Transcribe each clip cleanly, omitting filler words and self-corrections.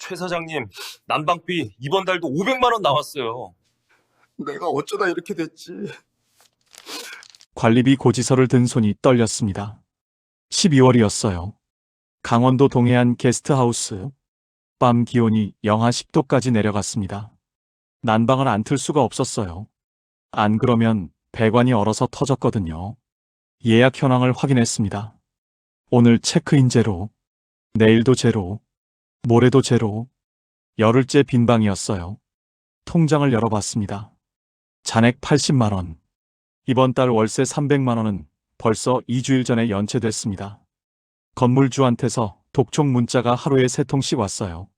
최 사장님, 난방비 이번 달도 500만 원 나왔어요. 내가 어쩌다 이렇게 됐지. 관리비 고지서를 든 손이 떨렸습니다. 12월이었어요. 강원도 동해안 게스트하우스. 밤 기온이 영하 10도까지 내려갔습니다. 난방을 안 틀 수가 없었어요. 안 그러면 배관이 얼어서 터졌거든요. 예약 현황을 확인했습니다. 오늘 체크인 제로, 내일도 제로, 모레도 제로, 열흘째 빈방이었어요. 통장을 열어봤습니다. 잔액 80만 원. 이번 달 월세 300만 원은 벌써 2주일 전에 연체됐습니다. 건물주한테서 독촉 문자가 하루에 3통씩 왔어요.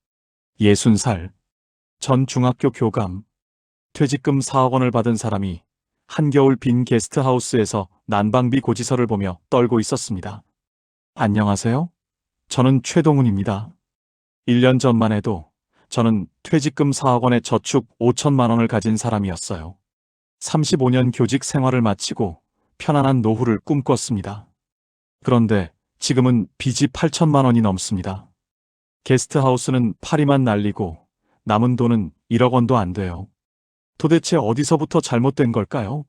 60살. 전 중학교 교감. 퇴직금 4억 원을 받은 사람이 한겨울 빈 게스트하우스에서 난방비 고지서를 보며 떨고 있었습니다. 안녕하세요. 저는 최동훈입니다. 1년 전만 해도 저는 퇴직금 4억 원에 저축 5천만 원을 가진 사람이었어요. 35년 교직 생활을 마치고 편안한 노후를 꿈꿨습니다. 그런데 지금은 빚이 8천만 원이 넘습니다. 게스트하우스는 파리만 날리고 남은 돈은 1억 원도 안 돼요. 도대체 어디서부터 잘못된 걸까요?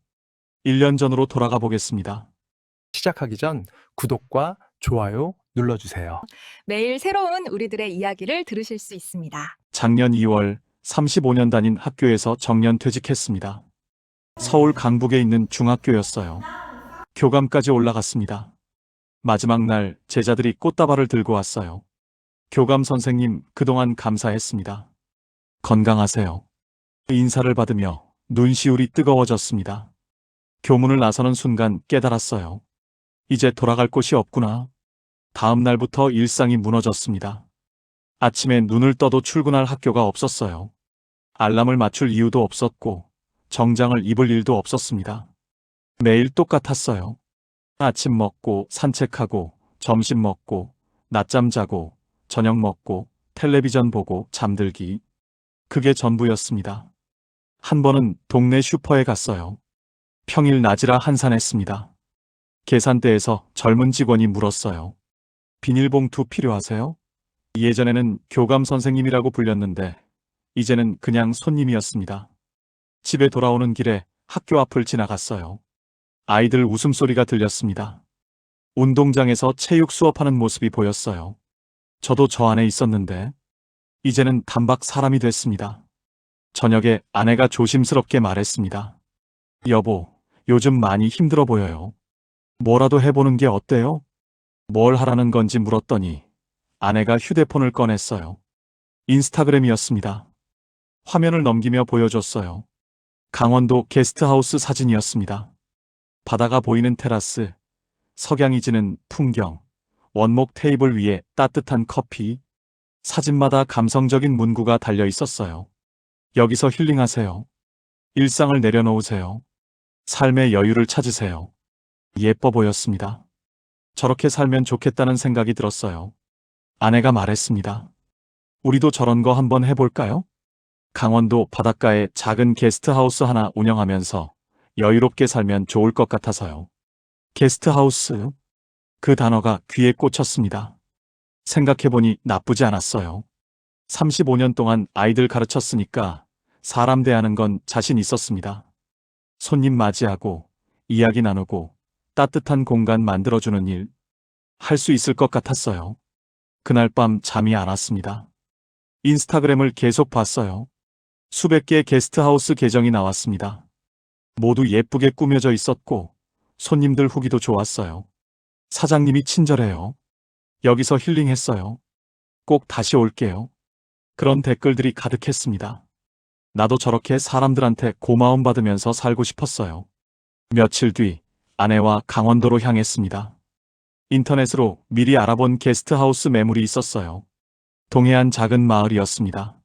1년 전으로 돌아가 보겠습니다. 시작하기 전 구독과 좋아요 눌러주세요. 매일 새로운 우리들의 이야기를 들으실 수 있습니다. 작년 2월 35년 다닌 학교에서 정년 퇴직했습니다. 서울 강북에 있는 중학교였어요. 교감까지 올라갔습니다. 마지막 날 제자들이 꽃다발을 들고 왔어요. 교감 선생님, 그동안 감사했습니다. 건강하세요. 인사를 받으며 눈시울이 뜨거워졌습니다. 교문을 나서는 순간 깨달았어요. 이제 돌아갈 곳이 없구나. 다음 날부터 일상이 무너졌습니다. 아침에 눈을 떠도 출근할 학교가 없었어요. 알람을 맞출 이유도 없었고 정장을 입을 일도 없었습니다. 매일 똑같았어요. 아침 먹고 산책하고 점심 먹고 낮잠 자고 저녁 먹고 텔레비전 보고 잠들기. 그게 전부였습니다. 한 번은 동네 슈퍼에 갔어요. 평일 낮이라 한산했습니다. 계산대에서 젊은 직원이 물었어요. 비닐봉투 필요하세요? 예전에는 교감 선생님이라고 불렸는데 이제는 그냥 손님이었습니다. 집에 돌아오는 길에 학교 앞을 지나갔어요. 아이들 웃음소리가 들렸습니다. 운동장에서 체육 수업하는 모습이 보였어요. 저도 저 안에 있었는데 이제는 단박 사람이 됐습니다. 저녁에 아내가 조심스럽게 말했습니다. 여보, 요즘 많이 힘들어 보여요. 뭐라도 해보는 게 어때요? 뭘 하라는 건지 물었더니 아내가 휴대폰을 꺼냈어요. 인스타그램이었습니다. 화면을 넘기며 보여줬어요. 강원도 게스트하우스 사진이었습니다. 바다가 보이는 테라스, 석양이 지는 풍경, 원목 테이블 위에 따뜻한 커피, 사진마다 감성적인 문구가 달려 있었어요. 여기서 힐링하세요. 일상을 내려놓으세요. 삶의 여유를 찾으세요. 예뻐 보였습니다. 저렇게 살면 좋겠다는 생각이 들었어요. 아내가 말했습니다. 우리도 저런 거 한번 해볼까요? 강원도 바닷가에 작은 게스트하우스 하나 운영하면서 여유롭게 살면 좋을 것 같아서요. 게스트하우스. 그 단어가 귀에 꽂혔습니다. 생각해보니 나쁘지 않았어요. 35년 동안 아이들 가르쳤으니까 사람 대하는 건 자신 있었습니다. 손님 맞이하고 이야기 나누고 따뜻한 공간 만들어주는 일, 할 수 있을 것 같았어요. 그날 밤 잠이 안 왔습니다. 인스타그램을 계속 봤어요. 수백 개의 게스트하우스 계정이 나왔습니다. 모두 예쁘게 꾸며져 있었고 손님들 후기도 좋았어요. 사장님이 친절해요. 여기서 힐링했어요. 꼭 다시 올게요. 그런 댓글들이 가득했습니다. 나도 저렇게 사람들한테 고마움 받으면서 살고 싶었어요. 며칠 뒤 아내와 강원도로 향했습니다. 인터넷으로 미리 알아본 게스트하우스 매물이 있었어요. 동해안 작은 마을이었습니다.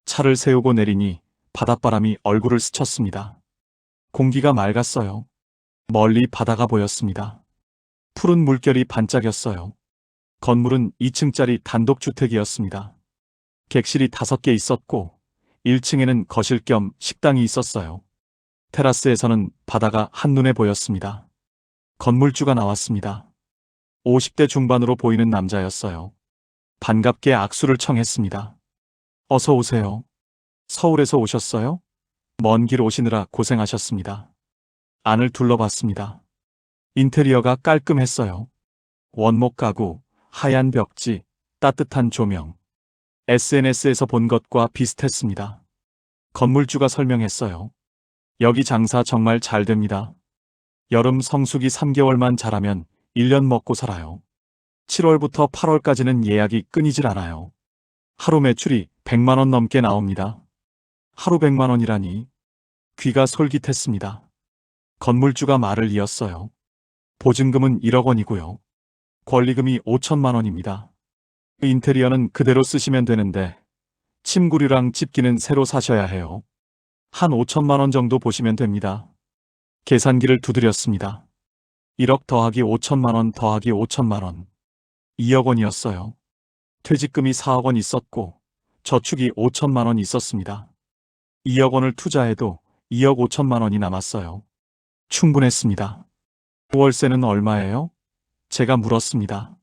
차를 세우고 내리니 바닷바람이 얼굴을 스쳤습니다. 공기가 맑았어요. 멀리 바다가 보였습니다. 푸른 물결이 반짝였어요. 건물은 2층짜리 단독주택이었습니다. 객실이 5개 있었고 1층에는 거실 겸 식당이 있었어요. 테라스에서는 바다가 한눈에 보였습니다. 건물주가 나왔습니다. 50대 중반으로 보이는 남자였어요. 반갑게 악수를 청했습니다. 어서 오세요. 서울에서 오셨어요? 먼 길 오시느라 고생하셨습니다. 안을 둘러봤습니다. 인테리어가 깔끔했어요. 원목 가구, 하얀 벽지, 따뜻한 조명. SNS에서 본 것과 비슷했습니다. 건물주가 설명했어요. 여기 장사 정말 잘 됩니다. 여름 성수기 3개월만 잘하면 1년 먹고 살아요. 7월부터 8월까지는 예약이 끊이질 않아요. 하루 매출이 100만 원 넘게 나옵니다. 하루 100만 원이라니. 귀가 솔깃했습니다. 건물주가 말을 이었어요. 보증금은 1억 원이고요. 권리금이 5천만 원입니다. 인테리어는 그대로 쓰시면 되는데 침구류랑 집기는 새로 사셔야 해요. 한 5천만 원 정도 보시면 됩니다. 계산기를 두드렸습니다. 1억 더하기 5천만 원 더하기 5천만 원. 2억 원이었어요. 퇴직금이 4억 원 있었고 저축이 5천만 원 있었습니다. 2억 원을 투자해도 2억 5천만 원이 남았어요. 충분했습니다. 월세는 얼마예요? 제가 물었습니다.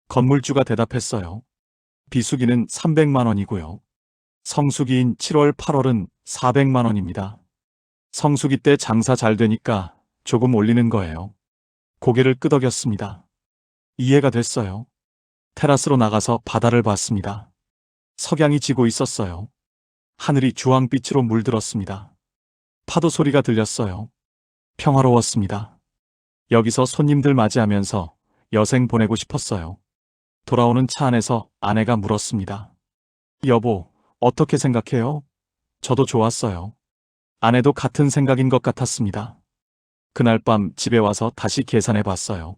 건물주가 대답했어요. 비수기는 300만 원이고요. 성수기인 7월, 8월은 400만 원입니다. 성수기 때 장사 잘 되니까 조금 올리는 거예요. 고개를 끄덕였습니다. 이해가 됐어요. 테라스로 나가서 바다를 봤습니다. 석양이 지고 있었어요. 하늘이 주황빛으로 물들었습니다. 파도 소리가 들렸어요. 평화로웠습니다. 여기서 손님들 맞이하면서 여생 보내고 싶었어요. 돌아오는 차 안에서 아내가 물었습니다. 여보, 어떻게 생각해요? 저도 좋았어요. 아내도 같은 생각인 것 같았습니다. 그날 밤 집에 와서 다시 계산해 봤어요.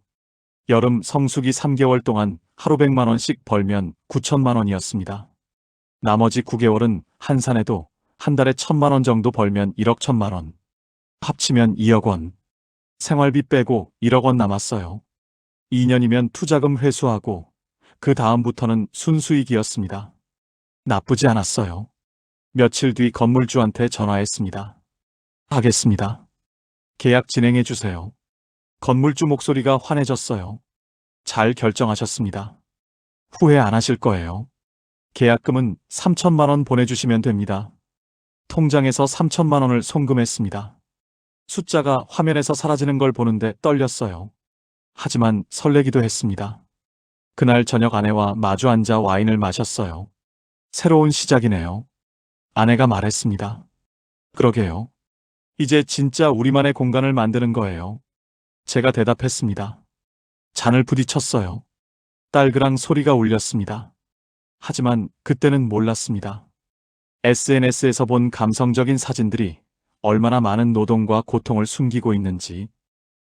여름 성수기 3개월 동안 하루 100만 원씩 벌면 9천만 원이었습니다. 나머지 9개월은 한산해도 한 달에 1,000만 원 정도 벌면 1억 1,000만 원. 합치면 2억 원. 생활비 빼고 1억 원 남았어요. 2년이면 투자금 회수하고 그 다음부터는 순수익이었습니다. 나쁘지 않았어요. 며칠 뒤 건물주한테 전화했습니다. 하겠습니다. 계약 진행해 주세요. 건물주 목소리가 환해졌어요. 잘 결정하셨습니다. 후회 안 하실 거예요. 계약금은 3천만 원 보내주시면 됩니다. 통장에서 3천만 원을 송금했습니다. 숫자가 화면에서 사라지는 걸 보는데 떨렸어요. 하지만 설레기도 했습니다. 그날 저녁 아내와 마주 앉아 와인을 마셨어요. 새로운 시작이네요. 아내가 말했습니다. 그러게요. 이제 진짜 우리만의 공간을 만드는 거예요. 제가 대답했습니다. 잔을 부딪혔어요. 딸그랑 소리가 울렸습니다. 하지만 그때는 몰랐습니다. SNS에서 본 감성적인 사진들이 얼마나 많은 노동과 고통을 숨기고 있는지,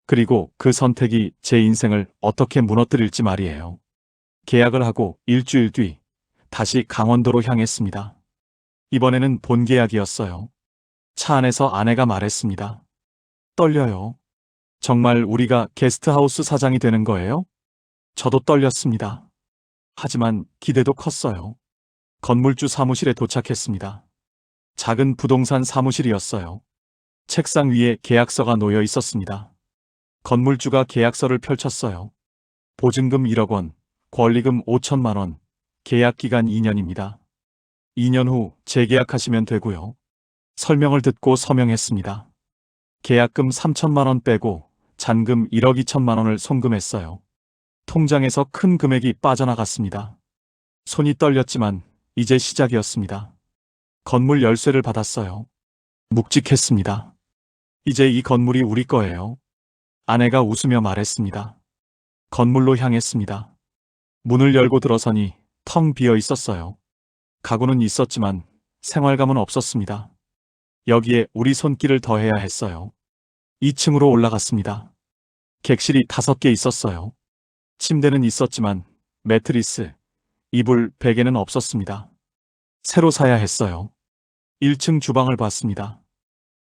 그리고 그 선택이 제 인생을 어떻게 무너뜨릴지 말이에요. 계약을 하고 일주일 뒤 다시 강원도로 향했습니다. 이번에는 본 계약이었어요. 차 안에서 아내가 말했습니다. 떨려요. 정말 우리가 게스트하우스 사장이 되는 거예요? 저도 떨렸습니다. 하지만 기대도 컸어요. 건물주 사무실에 도착했습니다. 작은 부동산 사무실이었어요. 책상 위에 계약서가 놓여 있었습니다. 건물주가 계약서를 펼쳤어요. 보증금 1억 원, 권리금 5천만 원, 계약기간 2년입니다. 2년 후 재계약하시면 되고요. 설명을 듣고 서명했습니다. 계약금 3천만 원 빼고 잔금 1억 2천만 원을 송금했어요. 통장에서 큰 금액이 빠져나갔습니다. 손이 떨렸지만 이제 시작이었습니다. 건물 열쇠를 받았어요. 묵직했습니다. 이제 이 건물이 우리 거예요. 아내가 웃으며 말했습니다. 건물로 향했습니다. 문을 열고 들어서니 텅 비어 있었어요. 가구는 있었지만 생활감은 없었습니다. 여기에 우리 손길을 더해야 했어요. 2층으로 올라갔습니다. 객실이 5개 있었어요. 침대는 있었지만 매트리스, 이불, 베개는 없었습니다. 새로 사야 했어요. 1층 주방을 봤습니다.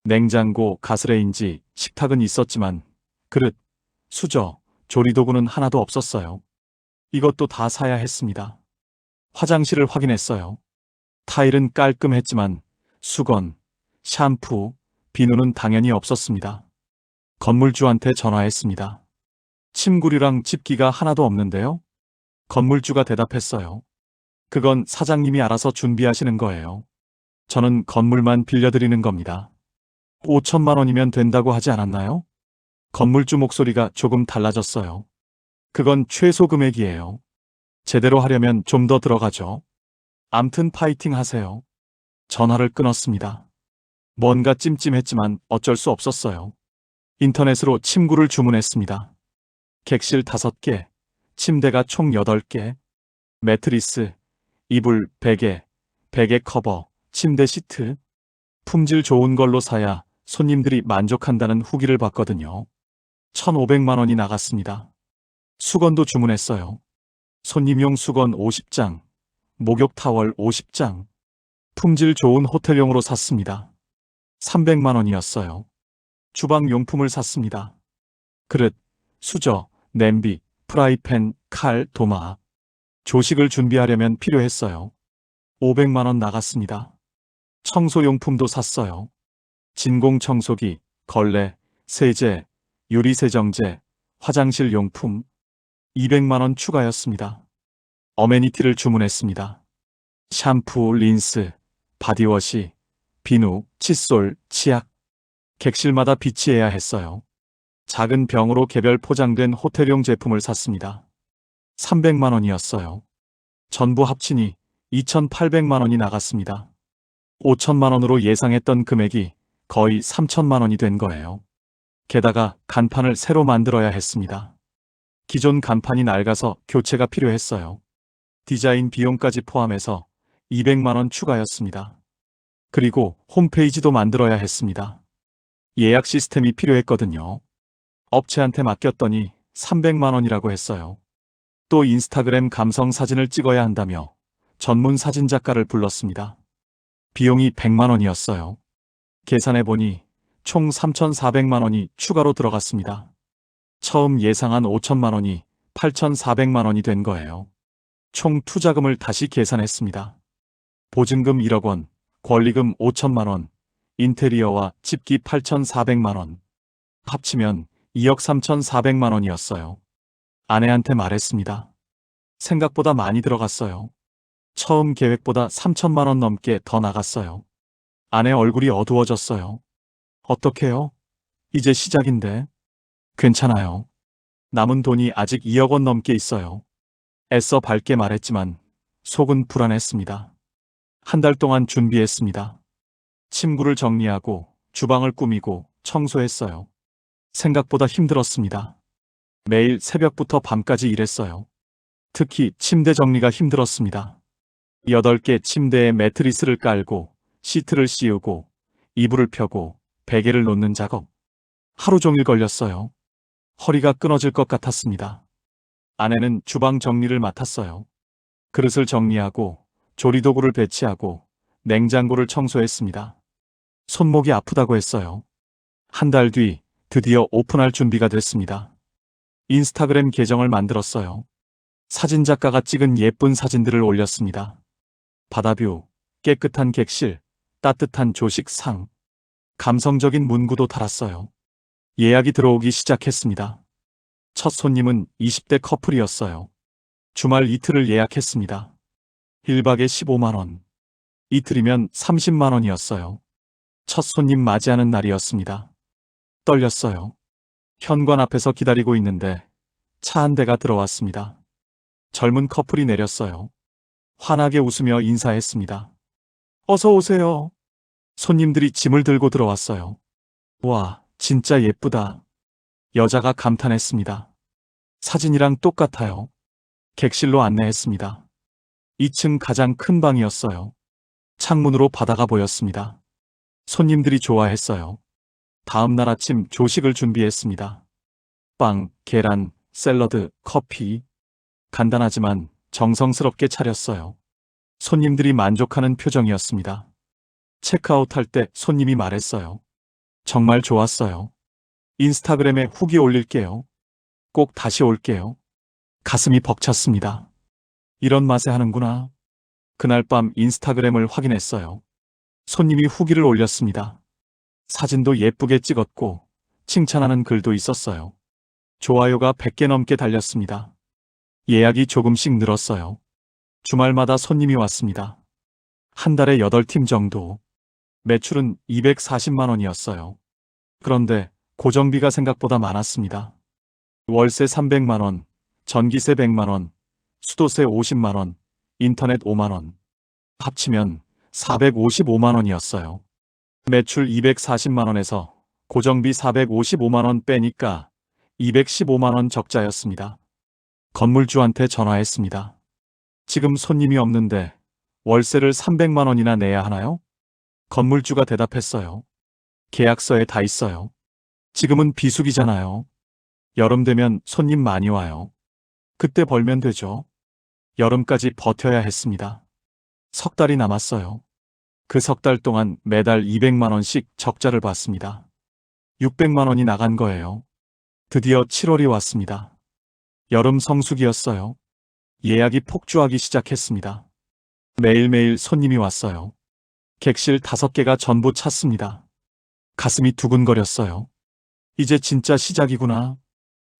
냉장고, 가스레인지, 식탁은 있었지만 그릇, 수저, 조리도구는 하나도 없었어요. 이것도 다 사야 했습니다. 화장실을 확인했어요. 타일은 깔끔했지만 수건, 샴푸, 비누는 당연히 없었습니다. 건물주한테 전화했습니다. 침구류랑 집기가 하나도 없는데요? 건물주가 대답했어요. 그건 사장님이 알아서 준비하시는 거예요. 저는 건물만 빌려드리는 겁니다. 5천만 원이면 된다고 하지 않았나요? 건물주 목소리가 조금 달라졌어요. 그건 최소 금액이에요. 제대로 하려면 좀 더 들어가죠. 암튼 파이팅 하세요. 전화를 끊었습니다. 뭔가 찜찜했지만 어쩔 수 없었어요. 인터넷으로 침구를 주문했습니다. 객실 5개, 침대가 총 8개, 매트리스, 이불, 베개, 베개 커버, 침대 시트. 품질 좋은 걸로 사야 손님들이 만족한다는 후기를 봤거든요. 1,500만 원이 나갔습니다. 수건도 주문했어요. 손님용 수건 50장, 목욕 타월 50장. 품질 좋은 호텔용으로 샀습니다. 300만 원이었어요. 주방 용품을 샀습니다. 그릇, 수저, 냄비, 프라이팬, 칼, 도마. 조식을 준비하려면 필요했어요. 500만 원 나갔습니다. 청소용품도 샀어요. 진공청소기, 걸레, 세제, 유리세정제, 화장실 용품. 200만 원 추가였습니다. 어메니티를 주문했습니다. 샴푸, 린스, 바디워시, 비누, 칫솔, 치약. 객실마다 비치해야 했어요. 작은 병으로 개별 포장된 호텔용 제품을 샀습니다. 300만 원이었어요. 전부 합치니 2,800만 원이 나갔습니다. 5천만 원으로 예상했던 금액이 거의 3천만 원이 된 거예요. 게다가 간판을 새로 만들어야 했습니다. 기존 간판이 낡아서 교체가 필요했어요. 디자인 비용까지 포함해서 200만 원 추가였습니다. 그리고 홈페이지도 만들어야 했습니다. 예약 시스템이 필요했거든요. 업체한테 맡겼더니 300만 원이라고 했어요. 또 인스타그램 감성 사진을 찍어야 한다며 전문 사진작가를 불렀습니다. 비용이 100만 원이었어요. 계산해보니 총 3,400만 원이 추가로 들어갔습니다. 처음 예상한 5천만 원이 8,400만 원이 된 거예요. 총 투자금을 다시 계산했습니다. 보증금 1억 원, 권리금 5천만 원, 인테리어와 집기 8,400만 원. 합치면 2억 3,400만 원이었어요. 아내한테 말했습니다. 생각보다 많이 들어갔어요. 처음 계획보다 3천만 원 넘게 더 나갔어요. 아내 얼굴이 어두워졌어요. 어떡해요? 이제 시작인데. 괜찮아요. 남은 돈이 아직 2억 원 넘게 있어요. 애써 밝게 말했지만 속은 불안했습니다. 한 달 동안 준비했습니다. 침구를 정리하고 주방을 꾸미고 청소했어요. 생각보다 힘들었습니다. 매일 새벽부터 밤까지 일했어요. 특히 침대 정리가 힘들었습니다. 8개 침대에 매트리스를 깔고 시트를 씌우고 이불을 펴고 베개를 놓는 작업. 하루 종일 걸렸어요. 허리가 끊어질 것 같았습니다. 아내는 주방 정리를 맡았어요. 그릇을 정리하고 조리도구를 배치하고 냉장고를 청소했습니다. 손목이 아프다고 했어요. 한 달 뒤 드디어 오픈할 준비가 됐습니다. 인스타그램 계정을 만들었어요. 사진작가가 찍은 예쁜 사진들을 올렸습니다. 바다뷰, 깨끗한 객실, 따뜻한 조식상, 감성적인 문구도 달았어요. 예약이 들어오기 시작했습니다. 첫 손님은 20대 커플이었어요. 주말 이틀을 예약했습니다. 1박에 15만 원. 이틀이면 30만 원이었어요. 첫 손님 맞이하는 날이었습니다. 떨렸어요. 현관 앞에서 기다리고 있는데 차 한 대가 들어왔습니다. 젊은 커플이 내렸어요. 환하게 웃으며 인사했습니다. 어서 오세요. 손님들이 짐을 들고 들어왔어요. 와, 진짜 예쁘다. 여자가 감탄했습니다. 사진이랑 똑같아요. 객실로 안내했습니다. 2층 가장 큰 방이었어요. 창문으로 바다가 보였습니다. 손님들이 좋아했어요. 다음 날 아침 조식을 준비했습니다. 빵, 계란, 샐러드, 커피. 간단하지만 정성스럽게 차렸어요. 손님들이 만족하는 표정이었습니다. 체크아웃할 때 손님이 말했어요. 정말 좋았어요. 인스타그램에 후기 올릴게요. 꼭 다시 올게요. 가슴이 벅찼습니다. 이런 맛에 하는구나. 그날 밤 인스타그램을 확인했어요. 손님이 후기를 올렸습니다. 사진도 예쁘게 찍었고 칭찬하는 글도 있었어요. 좋아요가 100개 넘게 달렸습니다. 예약이 조금씩 늘었어요. 주말마다 손님이 왔습니다. 한 달에 8팀 정도. 매출은 240만 원이었어요. 그런데 고정비가 생각보다 많았습니다. 월세 300만 원, 전기세 100만 원, 수도세 50만 원, 인터넷 5만 원. 합치면 455만 원이었어요. 매출 240만 원에서 고정비 455만 원 빼니까 215만 원 적자였습니다. 건물주한테 전화했습니다. 지금 손님이 없는데 월세를 300만 원이나 내야 하나요? 건물주가 대답했어요. 계약서에 다 있어요. 지금은 비수기잖아요. 여름 되면 손님 많이 와요. 그때 벌면 되죠. 여름까지 버텨야 했습니다. 석 달이 남았어요. 그 석 달 동안 매달 200만 원씩 적자를 봤습니다. 600만 원이 나간 거예요. 드디어 7월이 왔습니다. 여름 성수기였어요. 예약이 폭주하기 시작했습니다. 매일매일 손님이 왔어요. 객실 5개가 전부 찼습니다. 가슴이 두근거렸어요. 이제 진짜 시작이구나.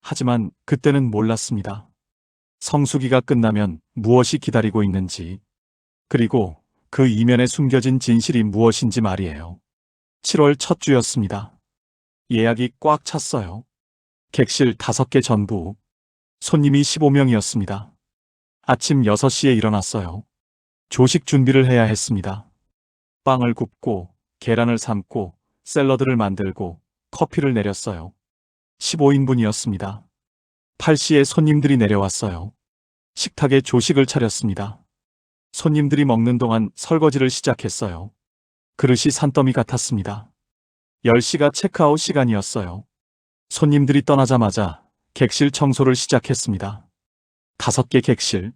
하지만 그때는 몰랐습니다. 성수기가 끝나면 무엇이 기다리고 있는지, 그리고 그 이면에 숨겨진 진실이 무엇인지 말이에요. 7월 첫 주였습니다. 예약이 꽉 찼어요. 객실 5개 전부. 손님이 15명이었습니다. 아침 6시에 일어났어요. 조식 준비를 해야 했습니다. 빵을 굽고, 계란을 삶고, 샐러드를 만들고, 커피를 내렸어요. 15인분이었습니다. 8시에 손님들이 내려왔어요. 식탁에 조식을 차렸습니다. 손님들이 먹는 동안 설거지를 시작했어요. 그릇이 산더미 같았습니다. 10시가 체크아웃 시간이었어요. 손님들이 떠나자마자 객실 청소를 시작했습니다. 5개 객실.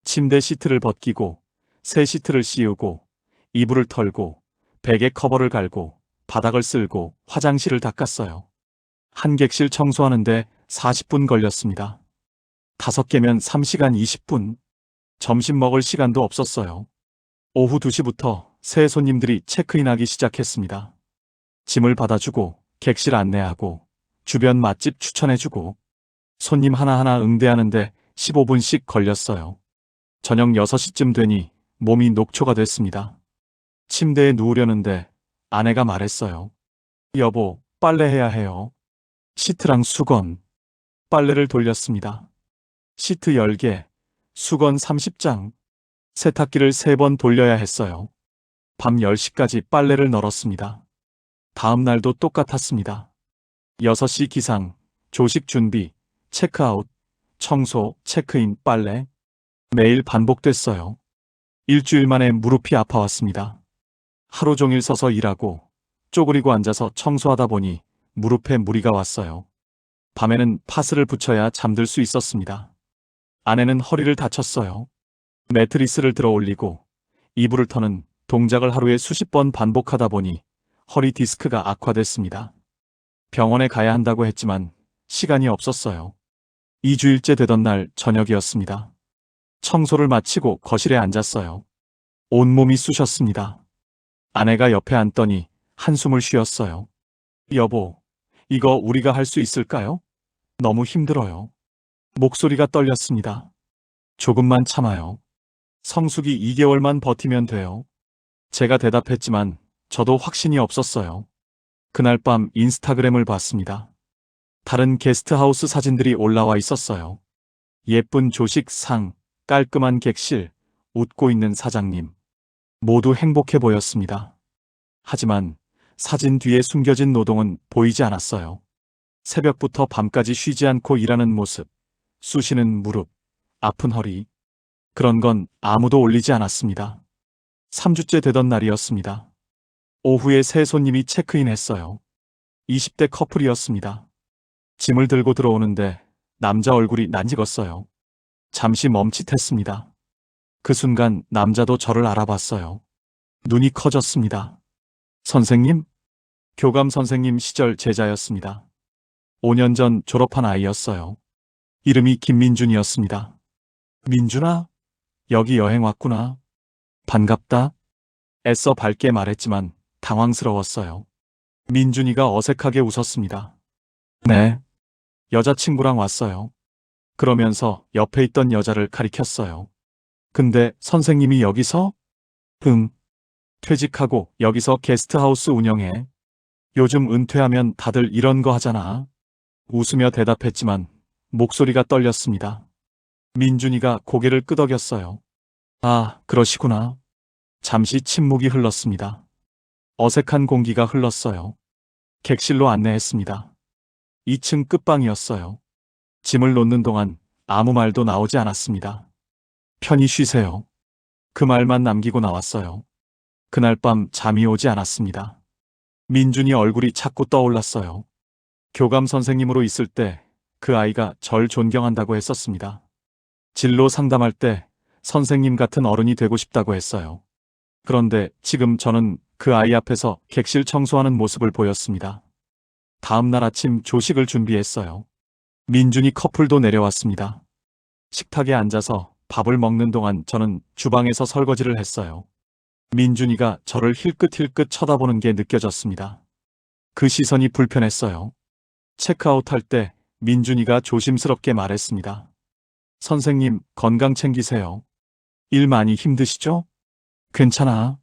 침대 시트를 벗기고, 새 시트를 씌우고, 이불을 털고, 베개 커버를 갈고, 바닥을 쓸고, 화장실을 닦았어요. 한 객실 청소하는데 40분 걸렸습니다. 5개면 3시간 20분. 점심 먹을 시간도 없었어요. 오후 2시부터 새 손님들이 체크인하기 시작했습니다. 짐을 받아주고, 객실 안내하고, 주변 맛집 추천해주고, 손님 하나하나 응대하는데 15분씩 걸렸어요. 저녁 6시쯤 되니 몸이 녹초가 됐습니다. 침대에 누우려는데 아내가 말했어요. 여보, 빨래해야 해요. 시트랑 수건. 빨래를 돌렸습니다. 시트 10개, 수건 30장. 세탁기를 3번 돌려야 했어요. 밤 10시까지 빨래를 널었습니다. 다음 날도 똑같았습니다. 6시 기상, 조식 준비, 체크아웃, 청소, 체크인, 빨래. 매일 반복됐어요. 일주일 만에 무릎이 아파왔습니다. 하루 종일 서서 일하고 쪼그리고 앉아서 청소하다 보니 무릎에 무리가 왔어요. 밤에는 파스를 붙여야 잠들 수 있었습니다. 아내는 허리를 다쳤어요. 매트리스를 들어 올리고 이불을 터는 동작을 하루에 수십 번 반복하다 보니 허리 디스크가 악화됐습니다. 병원에 가야 한다고 했지만 시간이 없었어요. 2주일째 되던 날 저녁이었습니다. 청소를 마치고 거실에 앉았어요. 온몸이 쑤셨습니다. 아내가 옆에 앉더니 한숨을 쉬었어요. 여보, 이거 우리가 할 수 있을까요? 너무 힘들어요. 목소리가 떨렸습니다. 조금만 참아요. 성수기 2개월만 버티면 돼요. 제가 대답했지만 저도 확신이 없었어요. 그날 밤 인스타그램을 봤습니다. 다른 게스트하우스 사진들이 올라와 있었어요. 예쁜 조식 상, 깔끔한 객실, 웃고 있는 사장님. 모두 행복해 보였습니다. 하지만 사진 뒤에 숨겨진 노동은 보이지 않았어요. 새벽부터 밤까지 쉬지 않고 일하는 모습, 쑤시는 무릎, 아픈 허리. 그런 건 아무도 올리지 않았습니다. 3주째 되던 날이었습니다. 오후에 새 손님이 체크인했어요. 20대 커플이었습니다. 짐을 들고 들어오는데 남자 얼굴이 낯익었어요. 잠시 멈칫했습니다. 그 순간 남자도 저를 알아봤어요. 눈이 커졌습니다. 선생님? 교감 선생님 시절 제자였습니다. 5년 전 졸업한 아이였어요. 이름이 김민준이었습니다. 민준아? 여기 여행 왔구나. 반갑다. 애써 밝게 말했지만 당황스러웠어요. 민준이가 어색하게 웃었습니다. 네. 여자친구랑 왔어요. 그러면서 옆에 있던 여자를 가리켰어요. 근데 선생님이 여기서? 퇴직하고 여기서 게스트하우스 운영해. 요즘 은퇴하면 다들 이런 거 하잖아. 웃으며 대답했지만 목소리가 떨렸습니다. 민준이가 고개를 끄덕였어요. 아, 그러시구나. 잠시 침묵이 흘렀습니다. 어색한 공기가 흘렀어요. 객실로 안내했습니다. 2층 끝방이었어요. 짐을 놓는 동안 아무 말도 나오지 않았습니다. 편히 쉬세요. 그 말만 남기고 나왔어요. 그날 밤 잠이 오지 않았습니다. 민준이 얼굴이 자꾸 떠올랐어요. 교감 선생님으로 있을 때 그 아이가 절 존경한다고 했었습니다. 진로 상담할 때 선생님 같은 어른이 되고 싶다고 했어요. 그런데 지금 저는 그 아이 앞에서 객실 청소하는 모습을 보였습니다. 다음 날 아침 조식을 준비했어요. 민준이 커플도 내려왔습니다. 식탁에 앉아서 밥을 먹는 동안 저는 주방에서 설거지를 했어요. 민준이가 저를 힐끗힐끗 쳐다보는 게 느껴졌습니다. 그 시선이 불편했어요. 체크아웃할 때 민준이가 조심스럽게 말했습니다. 선생님, 건강 챙기세요. 일 많이 힘드시죠? 괜찮아.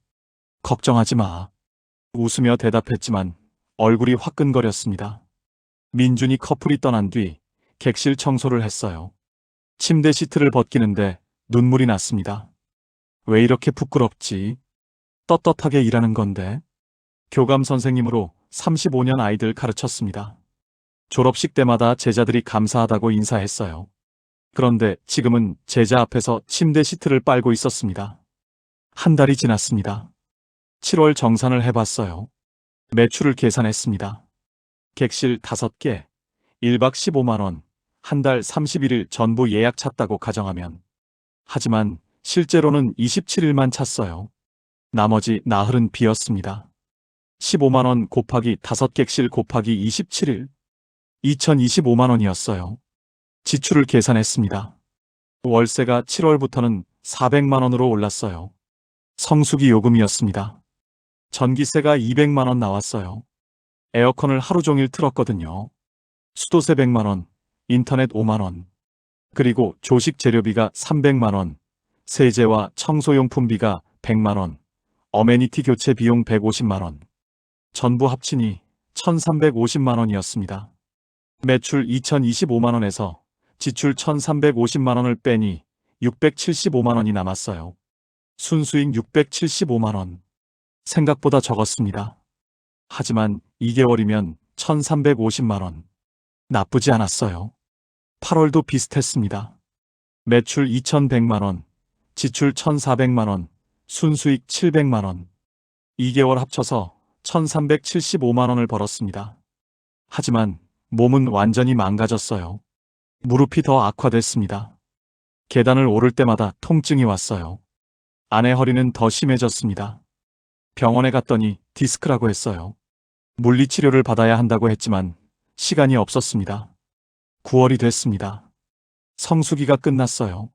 걱정하지 마. 웃으며 대답했지만 얼굴이 화끈거렸습니다. 민준이 커플이 떠난 뒤 객실 청소를 했어요. 침대 시트를 벗기는데 눈물이 났습니다. 왜 이렇게 부끄럽지? 떳떳하게 일하는 건데. 교감 선생님으로 35년 아이들 가르쳤습니다. 졸업식 때마다 제자들이 감사하다고 인사했어요. 그런데 지금은 제자 앞에서 침대 시트를 빨고 있었습니다. 한 달이 지났습니다. 7월 정산을 해봤어요. 매출을 계산했습니다. 객실 5개, 1박 15만 원, 한 달 31일 전부 예약 찼다고 가정하면. 하지만 실제로는 27일만 찼어요. 나머지 나흘은 비었습니다. 15만 원 곱하기 5객실 곱하기 27일. 2025만 원이었어요. 지출을 계산했습니다. 월세가 7월부터는 400만 원으로 올랐어요. 성수기 요금이었습니다. 전기세가 200만 원 나왔어요. 에어컨을 하루 종일 틀었거든요. 수도세 100만 원, 인터넷 5만 원. 그리고 조식 재료비가 300만 원, 세제와 청소용품비가 100만 원, 어메니티 교체 비용 150만 원. 전부 합치니 1350만 원이었습니다. 매출 2025만 원에서 지출 1350만 원을 빼니 675만 원이 남았어요. 순수익 675만 원. 생각보다 적었습니다. 하지만 2개월이면 1350만 원. 나쁘지 않았어요. 8월도 비슷했습니다. 매출 2100만 원, 지출 1400만 원, 순수익 700만 원. 2개월 합쳐서 1375만 원을 벌었습니다. 하지만 몸은 완전히 망가졌어요. 무릎이 더 악화됐습니다. 계단을 오를 때마다 통증이 왔어요. 아내 허리는 더 심해졌습니다. 병원에 갔더니 디스크라고 했어요. 물리치료를 받아야 한다고 했지만 시간이 없었습니다. 9월이 됐습니다. 성수기가 끝났어요.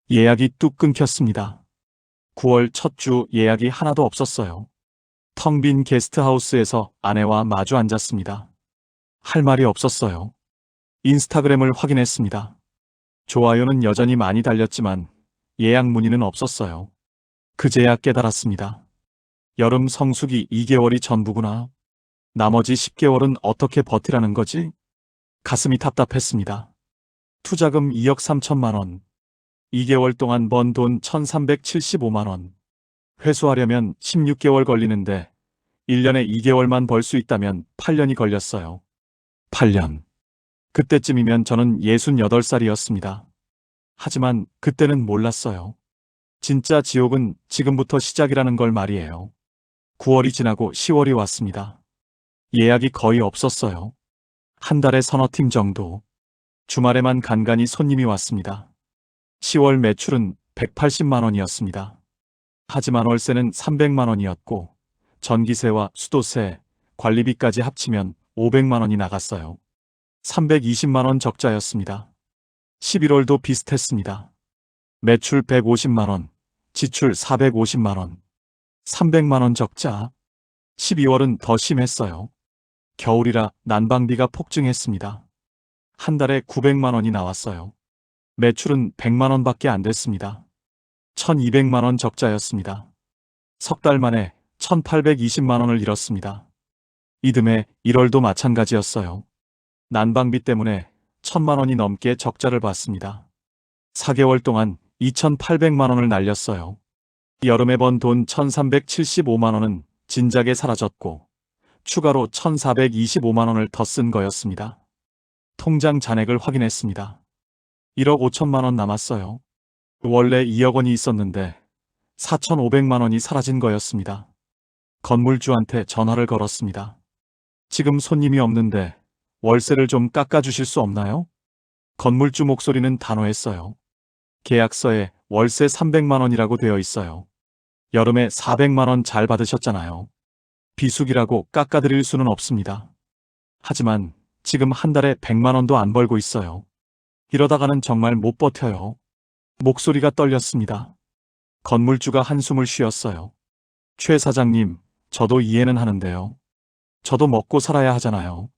예약이 뚝 끊겼습니다. 9월 첫 주 예약이 하나도 없었어요. 텅 빈 게스트하우스에서 아내와 마주 앉았습니다. 할 말이 없었어요. 인스타그램을 확인했습니다. 좋아요는 여전히 많이 달렸지만 예약 문의는 없었어요. 그제야 깨달았습니다. 여름 성수기 2개월이 전부구나. 나머지 10개월은 어떻게 버티라는 거지? 가슴이 답답했습니다. 투자금 2억 3천만 원. 2개월 동안 번 돈 1375만 원. 회수하려면 16개월 걸리는데 1년에 2개월만 벌 수 있다면 8년이 걸렸어요. 8년. 그때쯤이면 저는 68살이었습니다. 하지만 그때는 몰랐어요. 진짜 지옥은 지금부터 시작이라는 걸 말이에요. 9월이 지나고 10월이 왔습니다. 예약이 거의 없었어요. 한 달에 서너 팀 정도. 주말에만 간간히 손님이 왔습니다. 10월 매출은 180만 원이었습니다. 하지만 월세는 300만 원이었고 전기세와 수도세, 관리비까지 합치면 500만 원이 나갔어요. 320만 원 적자였습니다. 11월도 비슷했습니다. 매출 150만 원, 지출 450만 원, 300만 원 적자. 12월은 더 심했어요. 겨울이라 난방비가 폭증했습니다. 한 달에 900만 원이 나왔어요. 매출은 100만 원밖에 안 됐습니다. 1200만 원 적자였습니다. 석 달 만에 1820만 원을 잃었습니다. 이듬해 1월도 마찬가지였어요. 난방비 때문에 1000만 원이 넘게 적자를 봤습니다. 4개월 동안 2800만 원을 날렸어요. 여름에 번 돈 1375만 원은 진작에 사라졌고 추가로 1425만 원을 더 쓴 거였습니다. 통장 잔액을 확인했습니다. 1억 5천만 원 남았어요. 원래 2억 원이 있었는데 4,500만 원이 사라진 거였습니다. 건물주한테 전화를 걸었습니다. 지금 손님이 없는데 월세를 좀 깎아주실 수 없나요? 건물주 목소리는 단호했어요. 계약서에 월세 300만 원이라고 되어 있어요. 여름에 400만 원 잘 받으셨잖아요. 비수기라고 깎아드릴 수는 없습니다. 하지만 지금 한 달에 100만 원도 안 벌고 있어요. 이러다가는 정말 못 버텨요. 목소리가 떨렸습니다. 건물주가 한숨을 쉬었어요. 최 사장님, 저도 이해는 하는데요. 저도 먹고 살아야 하잖아요.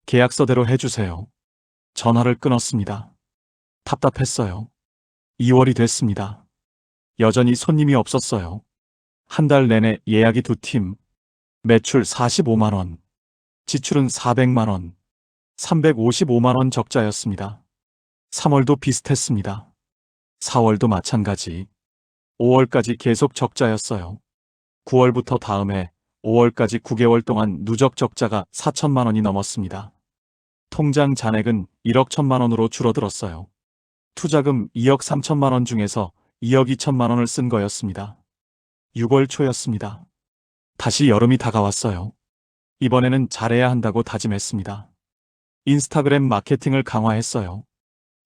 계약서대로 해주세요. 전화를 끊었습니다. 답답했어요. 2월이 됐습니다. 여전히 손님이 없었어요. 한 달 내내 예약이 2팀, 매출 45만 원, 지출은 400만 원, 355만 원 적자였습니다. 3월도 비슷했습니다. 4월도 마찬가지. 5월까지 계속 적자였어요. 9월부터 다음해 5월까지 9개월 동안 누적 적자가 4천만 원이 넘었습니다. 통장 잔액은 1억 1천만 원으로 줄어들었어요. 투자금 2억 3천만 원 중에서 2억 2천만 원을 쓴 거였습니다. 6월 초였습니다. 다시 여름이 다가왔어요. 이번에는 잘해야 한다고 다짐했습니다. 인스타그램 마케팅을 강화했어요.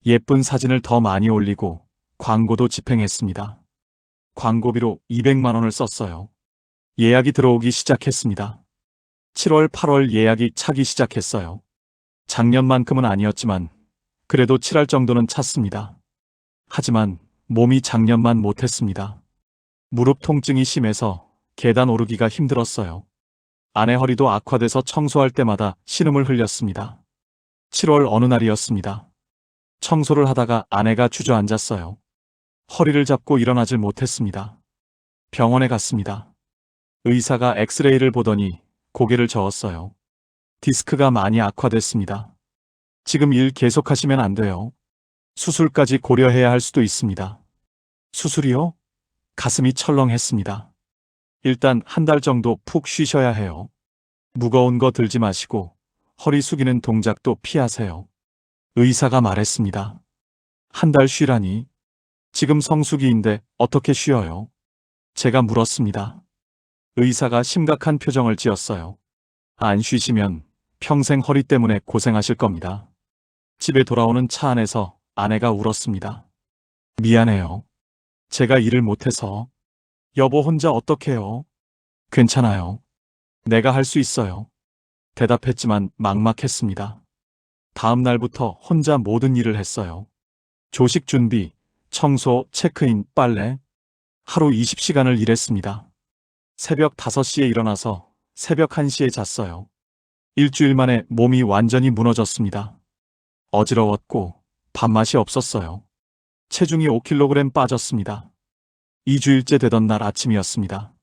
예쁜 사진을 더 많이 올리고 광고도 집행했습니다. 광고비로 200만 원을 썼어요. 예약이 들어오기 시작했습니다. 7월, 8월 예약이 차기 시작했어요. 작년만큼은 아니었지만 그래도 7할 정도는 찼습니다. 하지만 몸이 작년만 못했습니다. 무릎 통증이 심해서 계단 오르기가 힘들었어요. 아내 허리도 악화돼서 청소할 때마다 신음을 흘렸습니다. 7월 어느 날이었습니다. 청소를 하다가 아내가 주저앉았어요. 허리를 잡고 일어나질 못했습니다. 병원에 갔습니다. 의사가 엑스레이를 보더니 고개를 저었어요. 디스크가 많이 악화됐습니다. 지금 일 계속하시면 안 돼요. 수술까지 고려해야 할 수도 있습니다. 수술이요? 가슴이 철렁했습니다. 일단 한 달 정도 푹 쉬셔야 해요. 무거운 거 들지 마시고 허리 숙이는 동작도 피하세요. 의사가 말했습니다. 한 달 쉬라니. 지금 성수기인데 어떻게 쉬어요? 제가 물었습니다. 의사가 심각한 표정을 지었어요. 안 쉬시면 평생 허리 때문에 고생하실 겁니다. 집에 돌아오는 차 안에서 아내가 울었습니다. 미안해요. 제가 일을 못해서. 여보 혼자 어떡해요? 괜찮아요. 내가 할 수 있어요. 대답했지만 막막했습니다. 다음 날부터 혼자 모든 일을 했어요. 조식 준비, 청소, 체크인, 빨래. 하루 20시간을 일했습니다. 새벽 5시에 일어나서 새벽 1시에 잤어요. 일주일 만에 몸이 완전히 무너졌습니다. 어지러웠고 밥맛이 없었어요. 체중이 5kg 빠졌습니다. 2주일째 되던 날 아침이었습니다.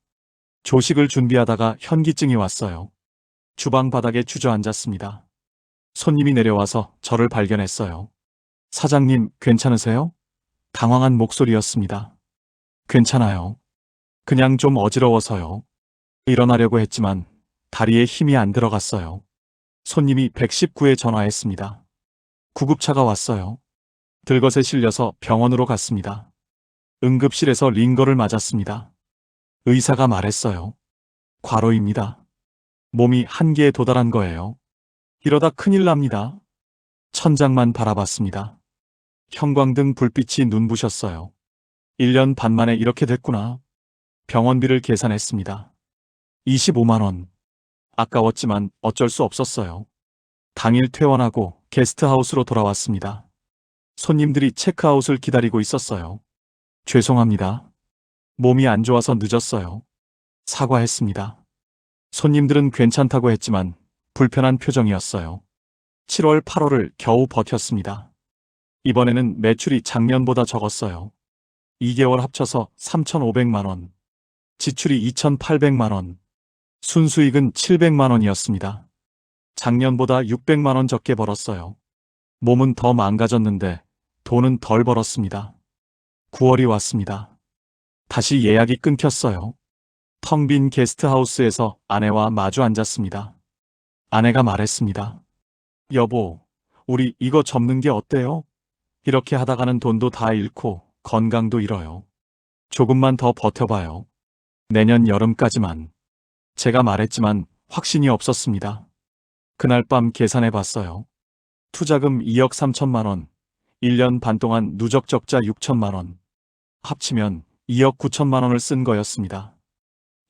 조식을 준비하다가 현기증이 왔어요. 주방 바닥에 주저앉았습니다. 손님이 내려와서 저를 발견했어요. 사장님, 괜찮으세요? 당황한 목소리였습니다. 괜찮아요. 그냥 좀 어지러워서요. 일어나려고 했지만 다리에 힘이 안 들어갔어요. 손님이 119에 전화했습니다. 구급차가 왔어요. 들것에 실려서 병원으로 갔습니다. 응급실에서 링거를 맞았습니다. 의사가 말했어요. 과로입니다. 몸이 한계에 도달한 거예요. 이러다 큰일 납니다. 천장만 바라봤습니다. 형광등 불빛이 눈부셨어요. 1년 반 만에 이렇게 됐구나. 병원비를 계산했습니다. 25만 원. 아까웠지만 어쩔 수 없었어요. 당일 퇴원하고 게스트하우스로 돌아왔습니다. 손님들이 체크아웃을 기다리고 있었어요. 죄송합니다. 몸이 안 좋아서 늦었어요. 사과했습니다. 손님들은 괜찮다고 했지만 불편한 표정이었어요. 7월, 8월을 겨우 버텼습니다. 이번에는 매출이 작년보다 적었어요. 2개월 합쳐서 3,500만 원. 지출이 2,800만 원. 순수익은 700만 원이었습니다. 작년보다 600만 원 적게 벌었어요. 몸은 더 망가졌는데 돈은 덜 벌었습니다. 9월이 왔습니다. 다시 예약이 끊겼어요. 텅 빈 게스트하우스에서 아내와 마주 앉았습니다. 아내가 말했습니다. 여보, 우리 이거 접는 게 어때요? 이렇게 하다가는 돈도 다 잃고 건강도 잃어요. 조금만 더 버텨봐요. 내년 여름까지만. 제가 말했지만 확신이 없었습니다. 그날 밤 계산해 봤어요. 투자금 2억 3천만 원, 1년 반 동안 누적 적자 6천만 원. 합치면 2억 9천만 원을 쓴 거였습니다.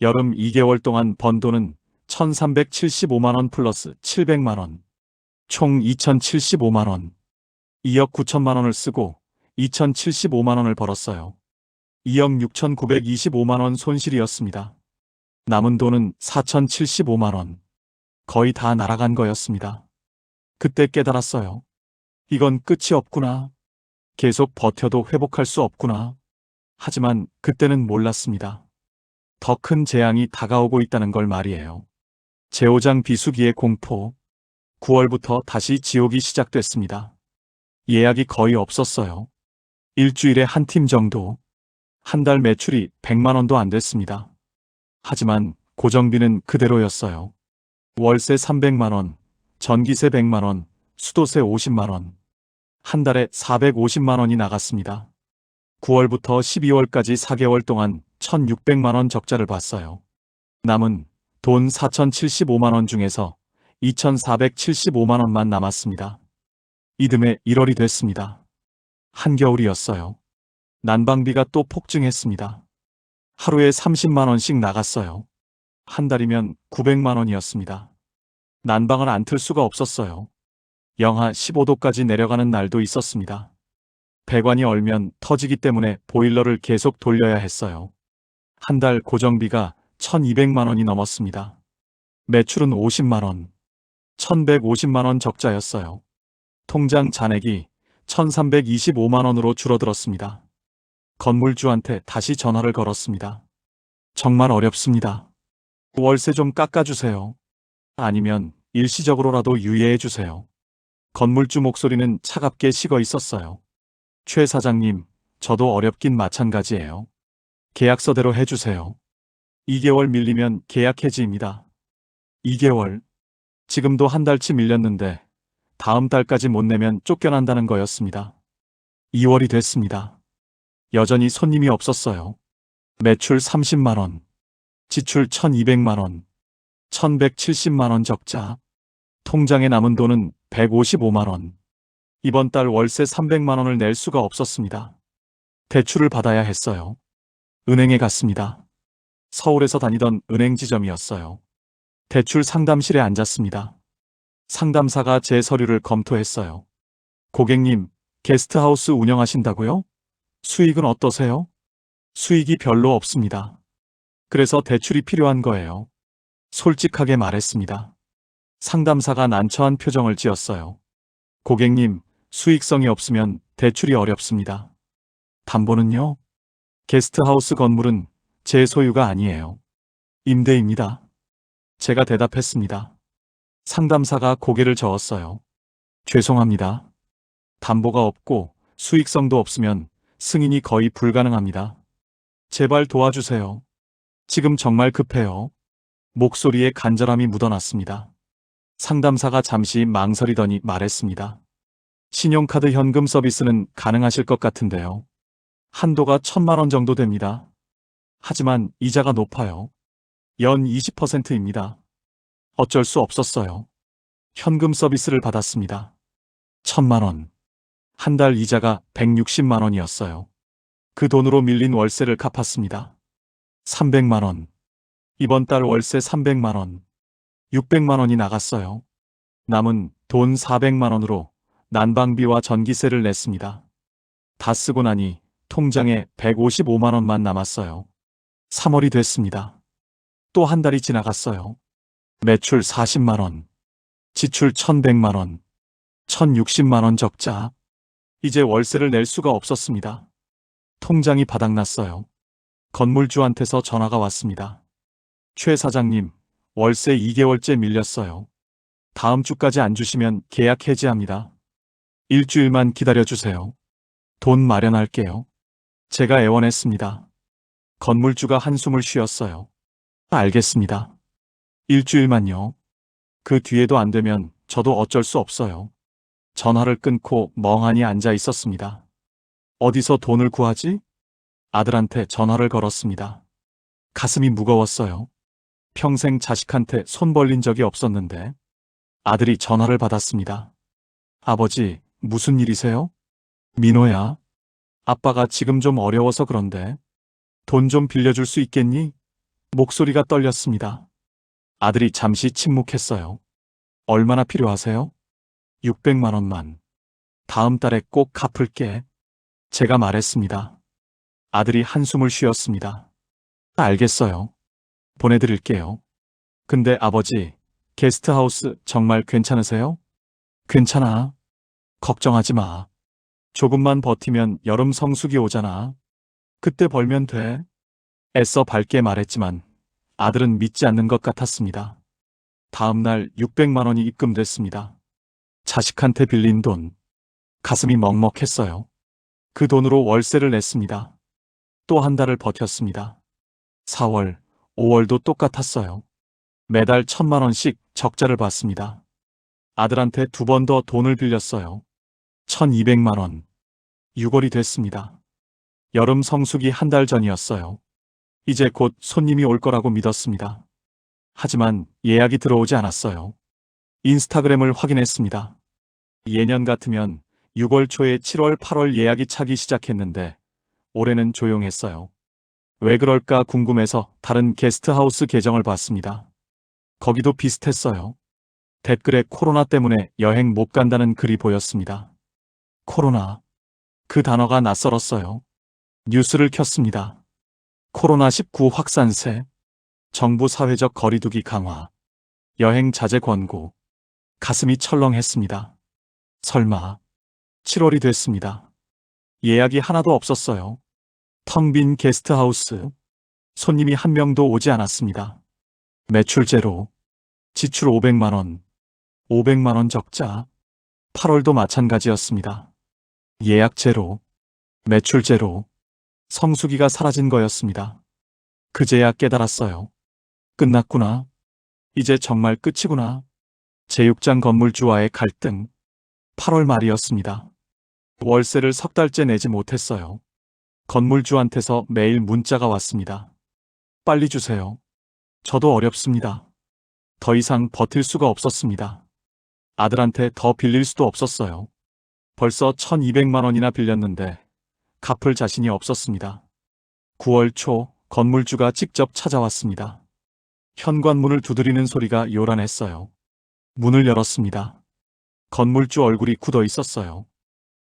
여름 2개월 동안 번 돈은 1,375만 원 플러스 700만 원. 총 2,075만 원. 2억 9천만 원을 쓰고 2,075만 원을 벌었어요. 2억 6,925만 원 손실이었습니다. 남은 돈은 4,075만 원. 거의 다 날아간 거였습니다. 그때 깨달았어요. 이건 끝이 없구나. 계속 버텨도 회복할 수 없구나. 하지만 그때는 몰랐습니다. 더 큰 재앙이 다가오고 있다는 걸 말이에요. 제오장 비수기의 공포. 9월부터 다시 지옥이 시작됐습니다. 예약이 거의 없었어요. 일주일에 한 팀 정도. 한 달 매출이 100만 원도 안 됐습니다. 하지만 고정비는 그대로였어요. 월세 300만 원, 전기세 100만 원, 수도세 50만 원. 한 달에 450만 원이 나갔습니다. 9월부터 12월까지 4개월 동안 1,600만 원 적자를 봤어요. 남은 돈 4,075만 원 중에서 2,475만 원만 남았습니다. 이듬해 1월이 됐습니다. 한겨울이었어요. 난방비가 또 폭증했습니다. 하루에 30만 원씩 나갔어요. 한 달이면 900만 원이었습니다. 난방을 안 틀 수가 없었어요. 영하 15도까지 내려가는 날도 있었습니다. 배관이 얼면 터지기 때문에 보일러를 계속 돌려야 했어요. 한 달 고정비가 1,200만 원이 넘었습니다. 매출은 50만 원, 1,150만 원 적자였어요. 통장 잔액이 1,325만 원으로 줄어들었습니다. 건물주한테 다시 전화를 걸었습니다. 정말 어렵습니다. 월세 좀 깎아주세요. 아니면 일시적으로라도 유예해주세요. 건물주 목소리는 차갑게 식어 있었어요. 최 사장님, 저도 어렵긴 마찬가지예요. 계약서대로 해주세요. 2개월 밀리면 계약 해지입니다. 2개월. 지금도 한 달치 밀렸는데 다음 달까지 못 내면 쫓겨난다는 거였습니다. 2월이 됐습니다. 여전히 손님이 없었어요. 매출 30만 원, 지출 1,200만 원, 1,170만 원 적자. 통장에 남은 돈은 155만 원. 이번 달 월세 300만 원을 낼 수가 없었습니다. 대출을 받아야 했어요. 은행에 갔습니다. 서울에서 다니던 은행 지점이었어요. 대출 상담실에 앉았습니다. 상담사가 제 서류를 검토했어요. 고객님, 게스트하우스 운영하신다고요? 수익은 어떠세요? 수익이 별로 없습니다. 그래서 대출이 필요한 거예요. 솔직하게 말했습니다. 상담사가 난처한 표정을 지었어요. 고객님, 수익성이 없으면 대출이 어렵습니다. 담보는요? 게스트하우스 건물은 제 소유가 아니에요. 임대입니다. 제가 대답했습니다. 상담사가 고개를 저었어요. 죄송합니다. 담보가 없고 수익성도 없으면 승인이 거의 불가능합니다. 제발 도와주세요. 지금 정말 급해요. 목소리에 간절함이 묻어났습니다. 상담사가 잠시 망설이더니 말했습니다. 신용카드 현금 서비스는 가능하실 것 같은데요. 한도가 1,000만 원 정도 됩니다. 하지만 이자가 높아요. 연 20%입니다. 어쩔 수 없었어요. 현금 서비스를 받았습니다. 1,000만 원. 한 달 이자가 160만 원이었어요. 그 돈으로 밀린 월세를 갚았습니다. 300만 원. 이번 달 월세 300만 원. 600만 원이 나갔어요. 남은 돈 400만 원으로 난방비와 전기세를 냈습니다. 다 쓰고 나니 통장에 155만 원만 남았어요. 3월이 됐습니다. 또 한 달이 지나갔어요. 매출 40만 원. 지출 1,100만 원. 1,060만 원 적자. 이제 월세를 낼 수가 없었습니다. 통장이 바닥났어요. 건물주한테서 전화가 왔습니다. 최 사장님, 월세 2개월째 밀렸어요. 다음 주까지 안 주시면 계약 해지합니다. 일주일만 기다려주세요. 돈 마련할게요. 제가 애원했습니다. 건물주가 한숨을 쉬었어요. 알겠습니다. 일주일만요. 그 뒤에도 안 되면 저도 어쩔 수 없어요. 전화를 끊고 멍하니 앉아 있었습니다. 어디서 돈을 구하지? 아들한테 전화를 걸었습니다. 가슴이 무거웠어요. 평생 자식한테 손 벌린 적이 없었는데 아들이 전화를 받았습니다. 아버지, 무슨 일이세요? 민호야, 아빠가 지금 좀 어려워서 그런데 돈 좀 빌려줄 수 있겠니? 목소리가 떨렸습니다. 아들이 잠시 침묵했어요. 얼마나 필요하세요? 600만 원만. 다음 달에 꼭 갚을게. 제가 말했습니다. 아들이 한숨을 쉬었습니다. 알겠어요. 보내드릴게요. 근데 아버지, 게스트하우스 정말 괜찮으세요? 괜찮아. 걱정하지 마. 조금만 버티면 여름 성수기 오잖아. 그때 벌면 돼. 애써 밝게 말했지만 아들은 믿지 않는 것 같았습니다. 다음 날 600만 원이 입금됐습니다. 자식한테 빌린 돈. 가슴이 먹먹했어요. 그 돈으로 월세를 냈습니다. 또 한 달을 버텼습니다. 4월, 5월도 똑같았어요. 매달 1,000만 원씩 적자를 봤습니다. 아들한테 2번 더 돈을 빌렸어요. 1,200만 원. 6월이 됐습니다. 여름 성수기 한 달 전이었어요. 이제 곧 손님이 올 거라고 믿었습니다. 하지만 예약이 들어오지 않았어요. 인스타그램을 확인했습니다. 예년 같으면 6월 초에 7월, 8월 예약이 차기 시작했는데 올해는 조용했어요. 왜 그럴까 궁금해서 다른 게스트하우스 계정을 봤습니다. 거기도 비슷했어요. 댓글에 코로나 때문에 여행 못 간다는 글이 보였습니다. 코로나. 그 단어가 낯설었어요. 뉴스를 켰습니다. 코로나19 확산세, 정부 사회적 거리두기 강화, 여행 자제 권고. 가슴이 철렁했습니다. 설마 7월이 됐습니다. 예약이 하나도 없었어요. 텅 빈 게스트하우스. 손님이 한 명도 오지 않았습니다. 매출 제로, 지출 500만 원, 500만 원 적자. 8월도 마찬가지였습니다. 예약 제로, 매출 제로. 성수기가 사라진 거였습니다. 그제야 깨달았어요. 끝났구나. 이제 정말 끝이구나. 제육장 건물주와의 갈등. 8월 말이었습니다. 월세를 3달째 내지 못했어요. 건물주한테서 매일 문자가 왔습니다. 빨리 주세요. 저도 어렵습니다. 더 이상 버틸 수가 없었습니다. 아들한테 더 빌릴 수도 없었어요. 벌써 1,200만 원이나 빌렸는데 갚을 자신이 없었습니다. 9월 초 건물주가 직접 찾아왔습니다. 현관문을 두드리는 소리가 요란했어요. 문을 열었습니다. 건물주 얼굴이 굳어 있었어요.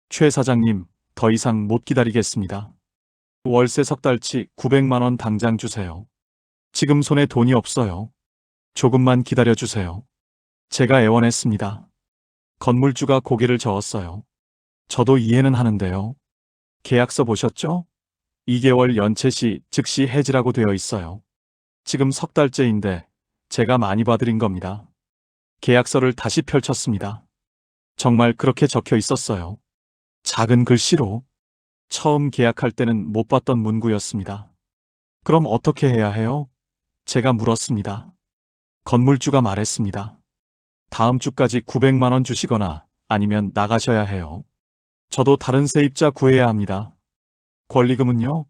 최 사장님, 더 이상 못 기다리겠습니다. 월세 3달치 900만 원 당장 주세요. 지금 손에 돈이 없어요. 조금만 기다려주세요. 제가 애원했습니다. 건물주가 고개를 저었어요. 저도 이해는 하는데요. 계약서 보셨죠? 2개월 연체 시 즉시 해지라고 되어 있어요. 지금 3달째인데 제가 많이 봐드린 겁니다. 계약서를 다시 펼쳤습니다. 정말 그렇게 적혀 있었어요. 작은 글씨로. 처음 계약할 때는 못 봤던 문구였습니다. 그럼 어떻게 해야 해요? 제가 물었습니다. 건물주가 말했습니다. 다음 주까지 900만 원 주시거나 아니면 나가셔야 해요. 저도 다른 세입자 구해야 합니다. 권리금은요?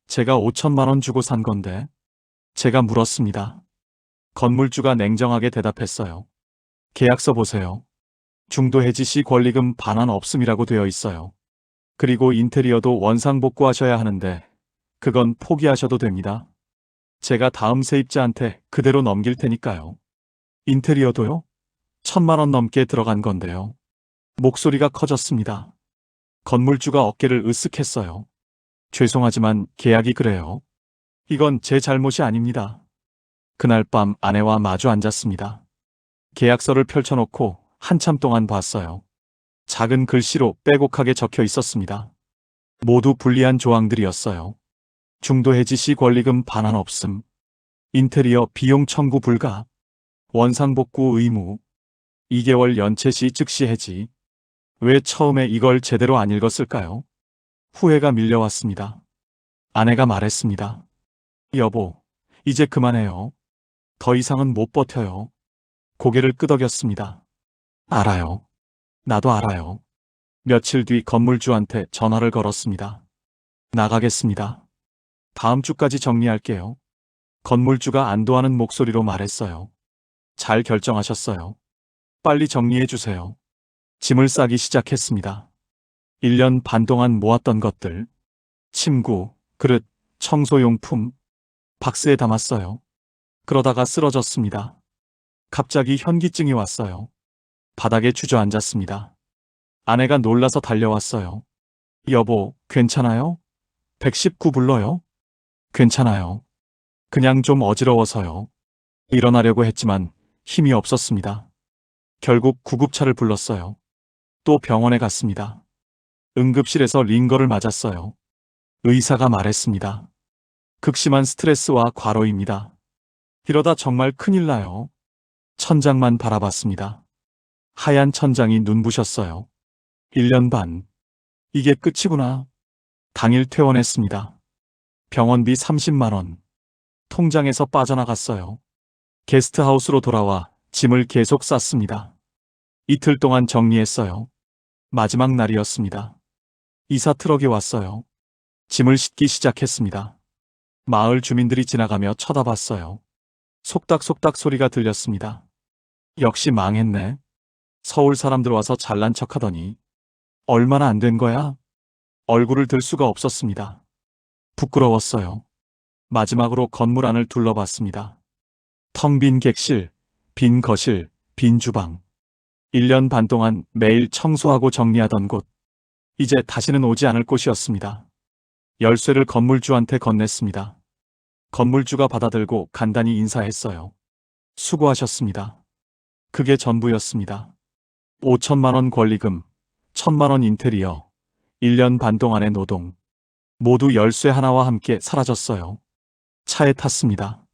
제가 5천만 원 주고 산 건데. 제가 물었습니다. 건물주가 냉정하게 대답했어요. 계약서 보세요. 중도 해지 시 권리금 반환 없음이라고 되어 있어요. 그리고 인테리어도 원상복구하셔야 하는데 그건 포기하셔도 됩니다. 제가 다음 세입자한테 그대로 넘길 테니까요. 인테리어도요? 1,000만 원 넘게 들어간 건데요. 목소리가 커졌습니다. 건물주가 어깨를 으쓱했어요. 죄송하지만 계약이 그래요. 이건 제 잘못이 아닙니다. 그날 밤 아내와 마주 앉았습니다. 계약서를 펼쳐놓고 한참 동안 봤어요. 작은 글씨로 빼곡하게 적혀 있었습니다. 모두 불리한 조항들이었어요. 중도 해지 시 권리금 반환 없음. 인테리어 비용 청구 불가. 원상복구 의무. 2개월 연체 시 즉시 해지. 왜 처음에 이걸 제대로 안 읽었을까요? 후회가 밀려왔습니다. 아내가 말했습니다. 여보, 이제 그만해요. 더 이상은 못 버텨요. 고개를 끄덕였습니다. 알아요. 나도 알아요. 며칠 뒤 건물주한테 전화를 걸었습니다. 나가겠습니다. 다음 주까지 정리할게요. 건물주가 안도하는 목소리로 말했어요. 잘 결정하셨어요. 빨리 정리해 주세요. 짐을 싸기 시작했습니다. 1년 반 동안 모았던 것들. 침구, 그릇, 청소용품. 박스에 담았어요. 그러다가 쓰러졌습니다. 갑자기 현기증이 왔어요. 바닥에 주저앉았습니다. 아내가 놀라서 달려왔어요. 여보, 괜찮아요? 119 불러요? 괜찮아요. 그냥 좀 어지러워서요. 일어나려고 했지만 힘이 없었습니다. 결국 구급차를 불렀어요. 또 병원에 갔습니다. 응급실에서 링거를 맞았어요. 의사가 말했습니다. 극심한 스트레스와 과로입니다. 이러다 정말 큰일 나요. 천장만 바라봤습니다. 하얀 천장이 눈부셨어요. 1년 반. 이게 끝이구나. 당일 퇴원했습니다. 병원비 30만 원. 통장에서 빠져나갔어요. 게스트하우스로 돌아와 짐을 계속 쌌습니다. 이틀 동안 정리했어요. 마지막 날이었습니다. 이사 트럭이 왔어요. 짐을 싣기 시작했습니다. 마을 주민들이 지나가며 쳐다봤어요. 속닥속닥 소리가 들렸습니다. 역시 망했네. 서울 사람들 와서 잘난 척하더니 얼마나 안 된 거야? 얼굴을 들 수가 없었습니다. 부끄러웠어요. 마지막으로 건물 안을 둘러봤습니다. 텅 빈 객실, 빈 거실, 빈 주방. 1년 반 동안 매일 청소하고 정리하던 곳. 이제 다시는 오지 않을 곳이었습니다. 열쇠를 건물주한테 건넸습니다. 건물주가 받아들고 간단히 인사했어요. 수고하셨습니다. 그게 전부였습니다. 5천만 원 권리금, 1,000만 원 인테리어, 1년 반 동안의 노동. 모두 열쇠 하나와 함께 사라졌어요. 차에 탔습니다.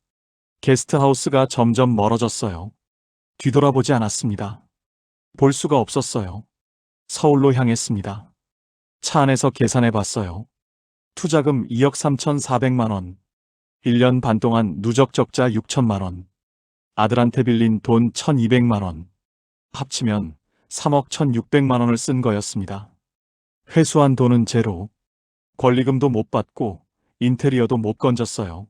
게스트하우스가 점점 멀어졌어요. 뒤돌아보지 않았습니다. 볼 수가 없었어요. 서울로 향했습니다. 차 안에서 계산해 봤어요. 투자금 2억 3,400만 원. 1년 반 동안 누적 적자 6천만 원. 아들한테 빌린 돈 1,200만 원. 합치면 3억 1,600만 원을 쓴 거였습니다. 회수한 돈은 제로. 권리금도 못 받고 인테리어도 못 건졌어요.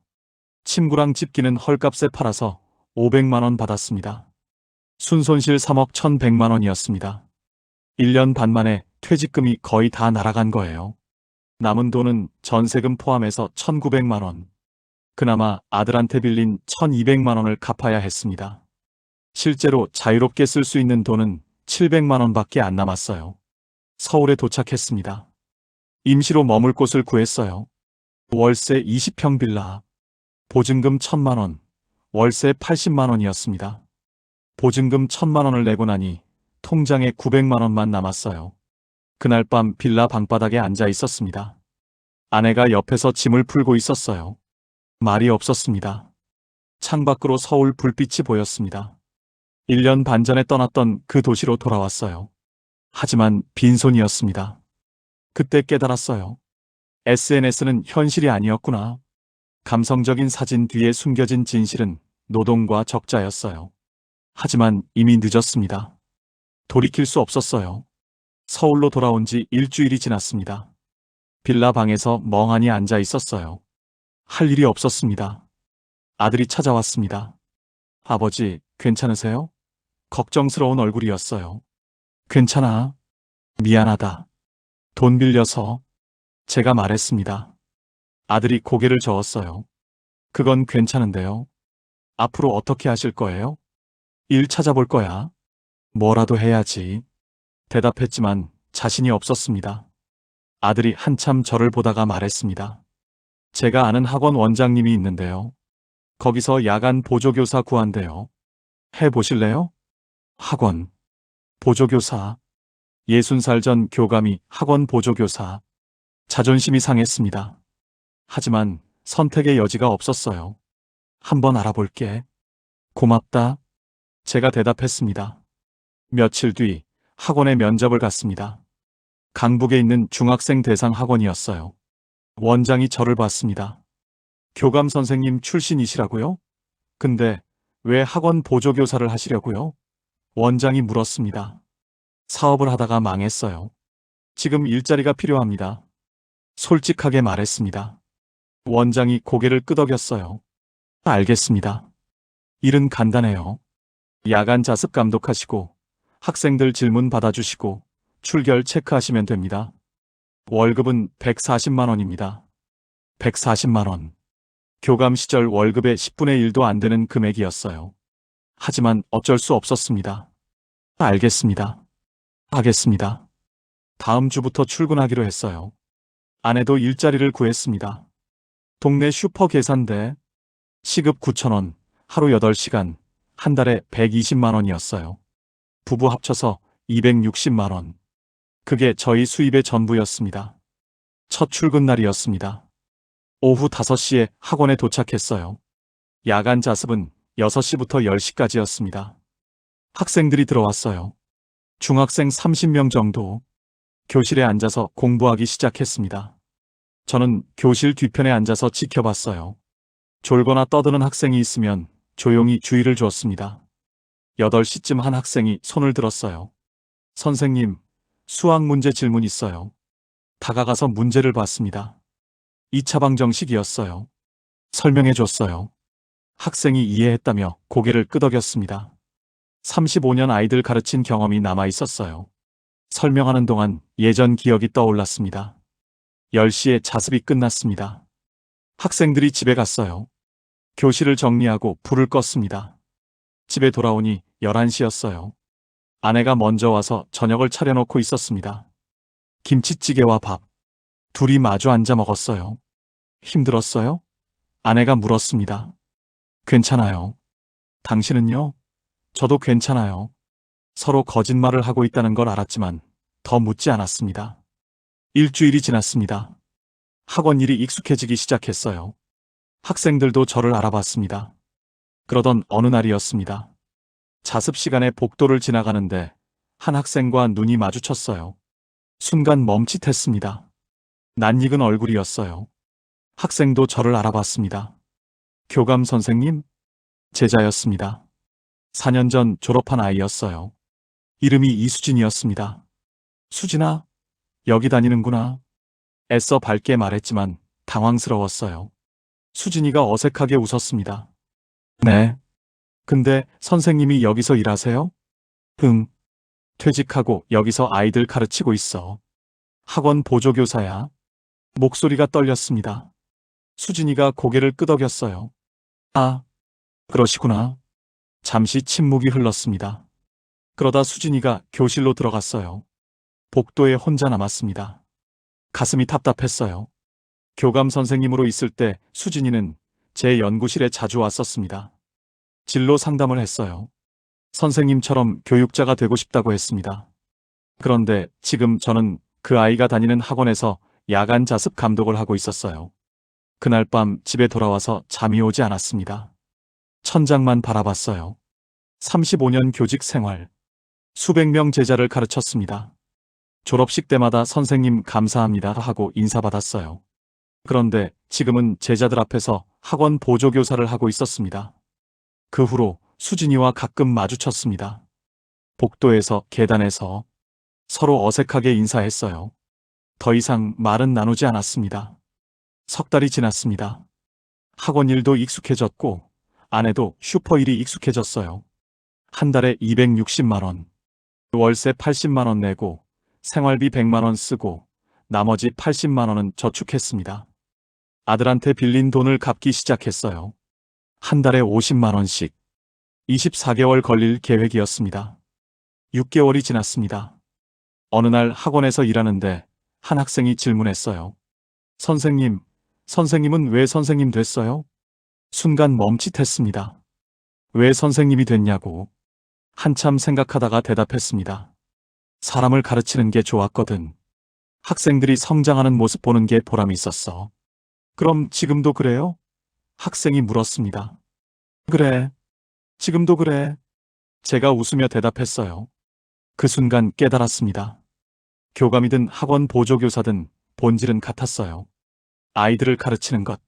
침구랑 집기는 헐값에 팔아서 500만 원 받았습니다. 순손실 3억 1,100만 원이었습니다. 1년 반 만에 퇴직금이 거의 다 날아간 거예요. 남은 돈은 전세금 포함해서 1,900만 원. 그나마 아들한테 빌린 1,200만 원을 갚아야 했습니다. 실제로 자유롭게 쓸 수 있는 돈은 700만 원밖에 안 남았어요. 서울에 도착했습니다. 임시로 머물 곳을 구했어요. 월세 20평 빌라. 보증금 1,000만 원, 월세 80만 원이었습니다. 보증금 1,000만 원을 내고 나니 통장에 900만 원만 남았어요. 그날 밤 빌라 방바닥에 앉아 있었습니다. 아내가 옆에서 짐을 풀고 있었어요. 말이 없었습니다. 창밖으로 서울 불빛이 보였습니다. 1년 반 전에 떠났던 그 도시로 돌아왔어요. 하지만 빈손이었습니다. 그때 깨달았어요. SNS는 현실이 아니었구나. 감성적인 사진 뒤에 숨겨진 진실은 노동과 적자였어요. 하지만 이미 늦었습니다. 돌이킬 수 없었어요. 서울로 돌아온 지 일주일이 지났습니다. 빌라 방에서 멍하니 앉아 있었어요. 할 일이 없었습니다. 아들이 찾아왔습니다. 아버지, 괜찮으세요? 걱정스러운 얼굴이었어요. 괜찮아. 미안하다. 돈 빌려서. 제가 말했습니다. 아들이 고개를 저었어요. 그건 괜찮은데요. 앞으로 어떻게 하실 거예요? 일 찾아볼 거야. 뭐라도 해야지. 대답했지만 자신이 없었습니다. 아들이 한참 저를 보다가 말했습니다. 제가 아는 학원 원장님이 있는데요. 거기서 야간 보조교사 구한대요. 해보실래요? 학원. 보조교사. 60살 전 교감이 학원 보조교사. 자존심이 상했습니다. 하지만 선택의 여지가 없었어요. 한번 알아볼게. 고맙다. 제가 대답했습니다. 며칠 뒤 학원에 면접을 갔습니다. 강북에 있는 중학생 대상 학원이었어요. 원장이 저를 봤습니다. 교감 선생님 출신이시라고요? 근데 왜 학원 보조교사를 하시려고요? 원장이 물었습니다. 사업을 하다가 망했어요. 지금 일자리가 필요합니다. 솔직하게 말했습니다. 원장이 고개를 끄덕였어요. 알겠습니다. 일은 간단해요. 야간 자습 감독하시고 학생들 질문 받아주시고 출결 체크하시면 됩니다. 월급은 140만 원입니다. 140만 원. 교감 시절 월급의 10분의 1도 안 되는 금액이었어요. 하지만 어쩔 수 없었습니다. 알겠습니다. 하겠습니다. 다음 주부터 출근하기로 했어요. 아내도 일자리를 구했습니다. 동네 슈퍼 계산대. 시급 9,000원, 하루 8시간, 한 달에 120만 원이었어요. 부부 합쳐서 260만 원. 그게 저희 수입의 전부였습니다. 첫 출근 날이었습니다. 오후 5시에 학원에 도착했어요. 야간 자습은 6시부터 10시까지였습니다. 학생들이 들어왔어요. 중학생 30명 정도. 교실에 앉아서 공부하기 시작했습니다. 저는 교실 뒤편에 앉아서 지켜봤어요. 졸거나 떠드는 학생이 있으면 조용히 주의를 주었습니다. 8시쯤 한 학생이 손을 들었어요. 선생님, 수학 문제 질문 있어요. 다가가서 문제를 봤습니다. 2차 방정식이었어요. 설명해 줬어요. 학생이 이해했다며 고개를 끄덕였습니다. 35년 아이들 가르친 경험이 남아 있었어요. 설명하는 동안 예전 기억이 떠올랐습니다. 10시에 자습이 끝났습니다. 학생들이 집에 갔어요. 교실을 정리하고 불을 껐습니다. 집에 돌아오니 11시였어요. 아내가 먼저 와서 저녁을 차려놓고 있었습니다. 김치찌개와 밥. 둘이 마주 앉아 먹었어요. 힘들었어요? 아내가 물었습니다. 괜찮아요. 당신은요? 저도 괜찮아요. 서로 거짓말을 하고 있다는 걸 알았지만 더 묻지 않았습니다. 일주일이 지났습니다. 학원 일이 익숙해지기 시작했어요. 학생들도 저를 알아봤습니다. 그러던 어느 날이었습니다. 자습 시간에 복도를 지나가는데 한 학생과 눈이 마주쳤어요. 순간 멈칫했습니다. 낯익은 얼굴이었어요. 학생도 저를 알아봤습니다. 교감 선생님? 제자였습니다. 4년 전 졸업한 아이였어요. 이름이 이수진이었습니다. 수진아, 여기 다니는구나. 애써 밝게 말했지만 당황스러웠어요. 수진이가 어색하게 웃었습니다. 네. 근데 선생님이 여기서 일하세요? 응. 퇴직하고 여기서 아이들 가르치고 있어. 학원 보조교사야. 목소리가 떨렸습니다. 수진이가 고개를 끄덕였어요. 아, 그러시구나. 잠시 침묵이 흘렀습니다. 그러다 수진이가 교실로 들어갔어요. 복도에 혼자 남았습니다. 가슴이 답답했어요. 교감 선생님으로 있을 때 수진이는 제 연구실에 자주 왔었습니다. 진로 상담을 했어요. 선생님처럼 교육자가 되고 싶다고 했습니다. 그런데 지금 저는 그 아이가 다니는 학원에서 야간 자습 감독을 하고 있었어요. 그날 밤 집에 돌아와서 잠이 오지 않았습니다. 천장만 바라봤어요. 35년 교직 생활. 수백 명 제자를 가르쳤습니다. 졸업식 때마다 선생님 감사합니다 하고 인사받았어요. 그런데 지금은 제자들 앞에서 학원 보조교사를 하고 있었습니다. 그 후로 수진이와 가끔 마주쳤습니다. 복도에서, 계단에서 서로 어색하게 인사했어요. 더 이상 말은 나누지 않았습니다. 석 달이 지났습니다. 학원 일도 익숙해졌고 아내도 슈퍼 일이 익숙해졌어요. 한 달에 260만 원, 월세 80만 원 내고 생활비 100만 원 쓰고 나머지 80만 원은 저축했습니다. 아들한테 빌린 돈을 갚기 시작했어요. 한 달에 50만 원씩. 24개월 걸릴 계획이었습니다. 6개월이 지났습니다. 어느 날 학원에서 일하는데 한 학생이 질문했어요. 선생님, 선생님은 왜 선생님 됐어요? 순간 멈칫했습니다. 왜 선생님이 됐냐고. 한참 생각하다가 대답했습니다. 사람을 가르치는 게 좋았거든. 학생들이 성장하는 모습 보는 게 보람이 있었어. 그럼 지금도 그래요? 학생이 물었습니다. 그래. 지금도 그래. 제가 웃으며 대답했어요. 그 순간 깨달았습니다. 교감이든 학원 보조교사든 본질은 같았어요. 아이들을 가르치는 것.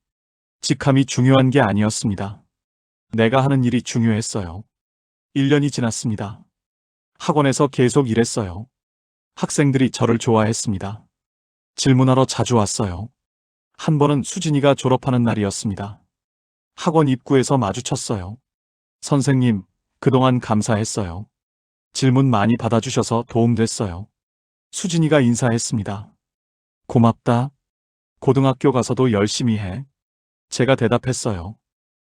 직함이 중요한 게 아니었습니다. 내가 하는 일이 중요했어요. 1년이 지났습니다. 학원에서 계속 일했어요. 학생들이 저를 좋아했습니다. 질문하러 자주 왔어요. 한 번은 수진이가 졸업하는 날이었습니다. 학원 입구에서 마주쳤어요. 선생님, 그동안 감사했어요. 질문 많이 받아주셔서 도움됐어요. 수진이가 인사했습니다. 고맙다. 고등학교 가서도 열심히 해. 제가 대답했어요.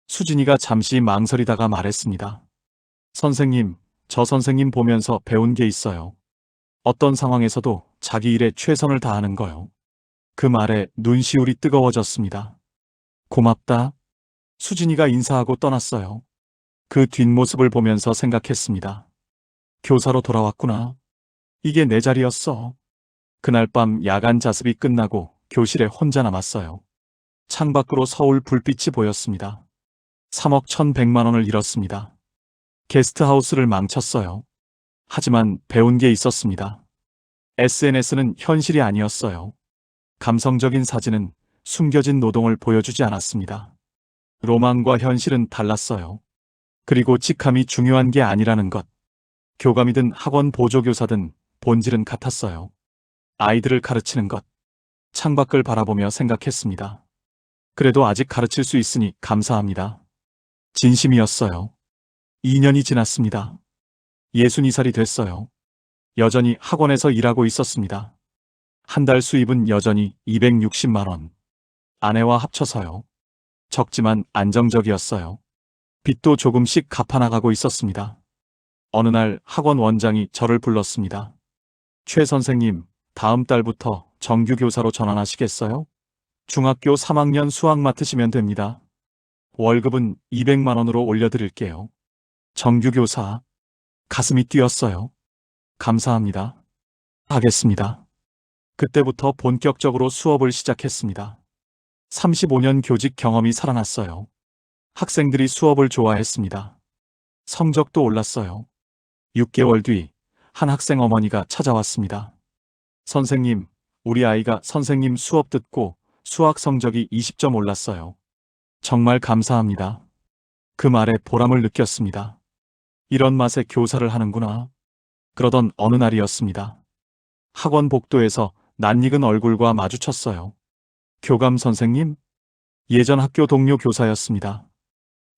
수진이가 잠시 망설이다가 말했습니다. 선생님, 저 선생님 보면서 배운 게 있어요. 어떤 상황에서도 자기 일에 최선을 다하는 거요. 그 말에 눈시울이 뜨거워졌습니다. 고맙다. 수진이가 인사하고 떠났어요. 그 뒷모습을 보면서 생각했습니다. 교사로 돌아왔구나. 이게 내 자리였어. 그날 밤 야간 자습이 끝나고 교실에 혼자 남았어요. 창밖으로 서울 불빛이 보였습니다. 3억 1,100만 원을 잃었습니다. 게스트하우스를 망쳤어요. 하지만 배운 게 있었습니다. SNS는 현실이 아니었어요. 감성적인 사진은 숨겨진 노동을 보여주지 않았습니다. 로망과 현실은 달랐어요. 그리고 직함이 중요한 게 아니라는 것. 교감이든 학원 보조교사든 본질은 같았어요. 아이들을 가르치는 것. 창밖을 바라보며 생각했습니다. 그래도 아직 가르칠 수 있으니 감사합니다. 진심이었어요. 2년이 지났습니다. 62살이 됐어요. 여전히 학원에서 일하고 있었습니다. 한 달 수입은 여전히 260만 원. 아내와 합쳐서요. 적지만 안정적이었어요. 빚도 조금씩 갚아나가고 있었습니다. 어느 날 학원 원장이 저를 불렀습니다. 최 선생님, 다음 달부터 정규 교사로 전환하시겠어요? 중학교 3학년 수학 맡으시면 됩니다. 월급은 200만 원으로 올려드릴게요. 정규 교사. 가슴이 뛰었어요. 감사합니다. 하겠습니다. 그때부터 본격적으로 수업을 시작했습니다. 35년 교직 경험이 살아났어요. 학생들이 수업을 좋아했습니다. 성적도 올랐어요. 6개월 뒤, 한 학생 어머니가 찾아왔습니다. 선생님, 우리 아이가 선생님 수업 듣고 수학 성적이 20점 올랐어요. 정말 감사합니다. 그 말에 보람을 느꼈습니다. 이런 맛에 교사를 하는구나. 그러던 어느 날이었습니다. 학원 복도에서 낯익은 얼굴과 마주쳤어요. 교감 선생님? 예전 학교 동료 교사였습니다.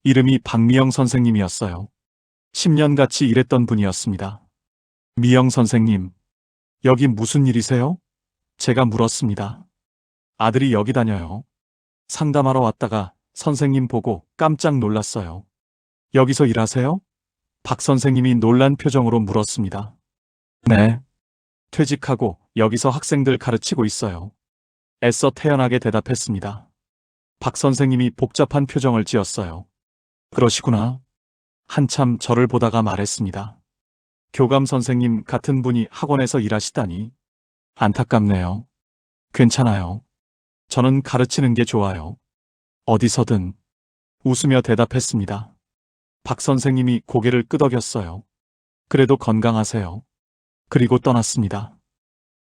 이름이 박미영 선생님이었어요. 10년 같이 일했던 분이었습니다. 미영 선생님, 여기 무슨 일이세요? 제가 물었습니다. 아들이 여기 다녀요. 상담하러 왔다가 선생님 보고 깜짝 놀랐어요. 여기서 일하세요? 박 선생님이 놀란 표정으로 물었습니다. 네. 퇴직하고 여기서 학생들 가르치고 있어요. 애써 태연하게 대답했습니다. 박 선생님이 복잡한 표정을 지었어요. 그러시구나. 한참 저를 보다가 말했습니다. 교감 선생님 같은 분이 학원에서 일하시다니. 안타깝네요. 괜찮아요. 저는 가르치는 게 좋아요. 어디서든. 웃으며 대답했습니다. 박 선생님이 고개를 끄덕였어요. 그래도 건강하세요. 그리고 떠났습니다.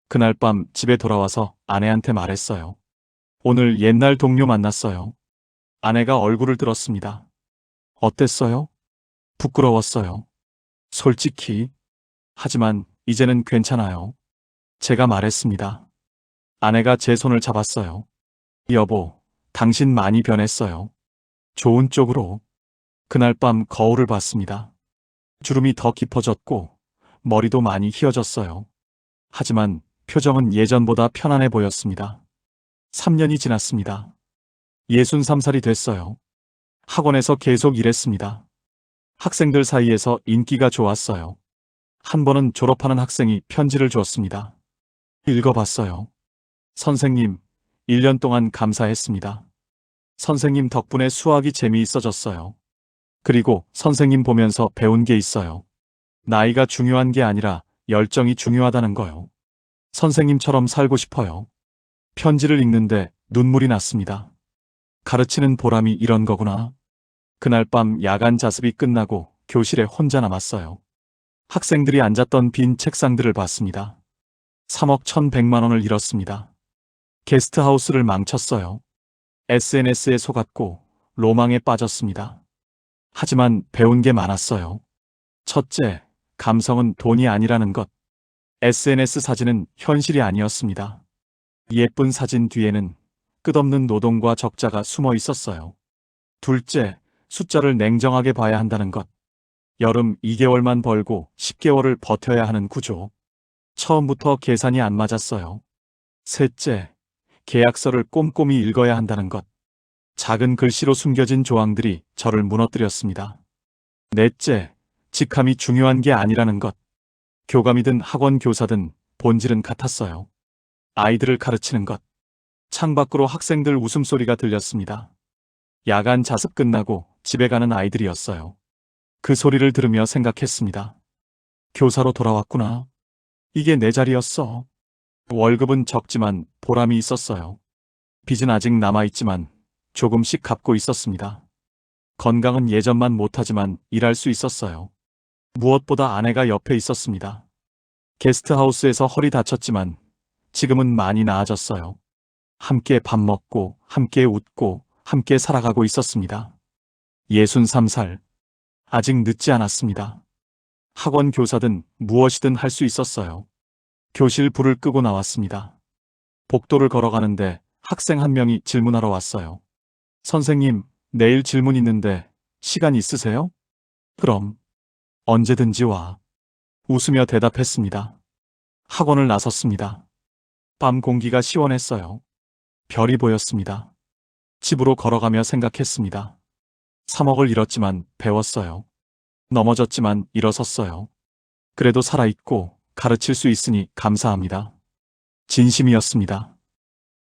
그날 밤 집에 돌아와서 아내한테 말했어요. 오늘 옛날 동료 만났어요. 아내가 얼굴을 들었습니다. 어땠어요? 부끄러웠어요. 솔직히. 하지만 이제는 괜찮아요. 제가 말했습니다. 아내가 제 손을 잡았어요. 여보, 당신 많이 변했어요. 좋은 쪽으로. 그날 밤 거울을 봤습니다. 주름이 더 깊어졌고 머리도 많이 휘어졌어요. 하지만 표정은 예전보다 편안해 보였습니다. 3년이 지났습니다. 63살이 됐어요. 학원에서 계속 일했습니다. 학생들 사이에서 인기가 좋았어요. 한 번은 졸업하는 학생이 편지를 주었습니다. 읽어봤어요. 선생님, 1년 동안 감사했습니다. 선생님 덕분에 수학이 재미있어졌어요. 그리고 선생님 보면서 배운 게 있어요. 나이가 중요한 게 아니라 열정이 중요하다는 거요. 선생님처럼 살고 싶어요. 편지를 읽는데 눈물이 났습니다. 가르치는 보람이 이런 거구나. 그날 밤 야간 자습이 끝나고 교실에 혼자 남았어요. 학생들이 앉았던 빈 책상들을 봤습니다. 3억 1,100만 원을 잃었습니다. 게스트하우스를 망쳤어요. SNS에 속았고 로망에 빠졌습니다. 하지만 배운 게 많았어요. 첫째, 감성은 돈이 아니라는 것. SNS 사진은 현실이 아니었습니다. 예쁜 사진 뒤에는 끝없는 노동과 적자가 숨어 있었어요. 둘째, 숫자를 냉정하게 봐야 한다는 것. 여름 2개월만 벌고 10개월을 버텨야 하는 구조. 처음부터 계산이 안 맞았어요. 셋째, 계약서를 꼼꼼히 읽어야 한다는 것. 작은 글씨로 숨겨진 조항들이 저를 무너뜨렸습니다. 넷째, 직함이 중요한 게 아니라는 것. 교감이든 학원 교사든 본질은 같았어요. 아이들을 가르치는 것. 창밖으로 학생들 웃음소리가 들렸습니다. 야간 자습 끝나고 집에 가는 아이들이었어요. 그 소리를 들으며 생각했습니다. 교사로 돌아왔구나. 이게 내 자리였어. 월급은 적지만 보람이 있었어요. 빚은 아직 남아있지만 조금씩 갚고 있었습니다. 건강은 예전만 못하지만 일할 수 있었어요. 무엇보다 아내가 옆에 있었습니다. 게스트하우스에서 허리 다쳤지만 지금은 많이 나아졌어요. 함께 밥 먹고 함께 웃고 함께 살아가고 있었습니다. 63살. 아직 늦지 않았습니다. 학원 교사든 무엇이든 할 수 있었어요. 교실 불을 끄고 나왔습니다. 복도를 걸어가는데 학생 한 명이 질문하러 왔어요. 선생님, 내일 질문 있는데 시간 있으세요? 그럼 언제든지 와. 웃으며 대답했습니다. 학원을 나섰습니다. 밤 공기가 시원했어요. 별이 보였습니다. 집으로 걸어가며 생각했습니다. 3억을 잃었지만 배웠어요. 넘어졌지만 일어섰어요. 그래도 살아있고 가르칠 수 있으니 감사합니다. 진심이었습니다.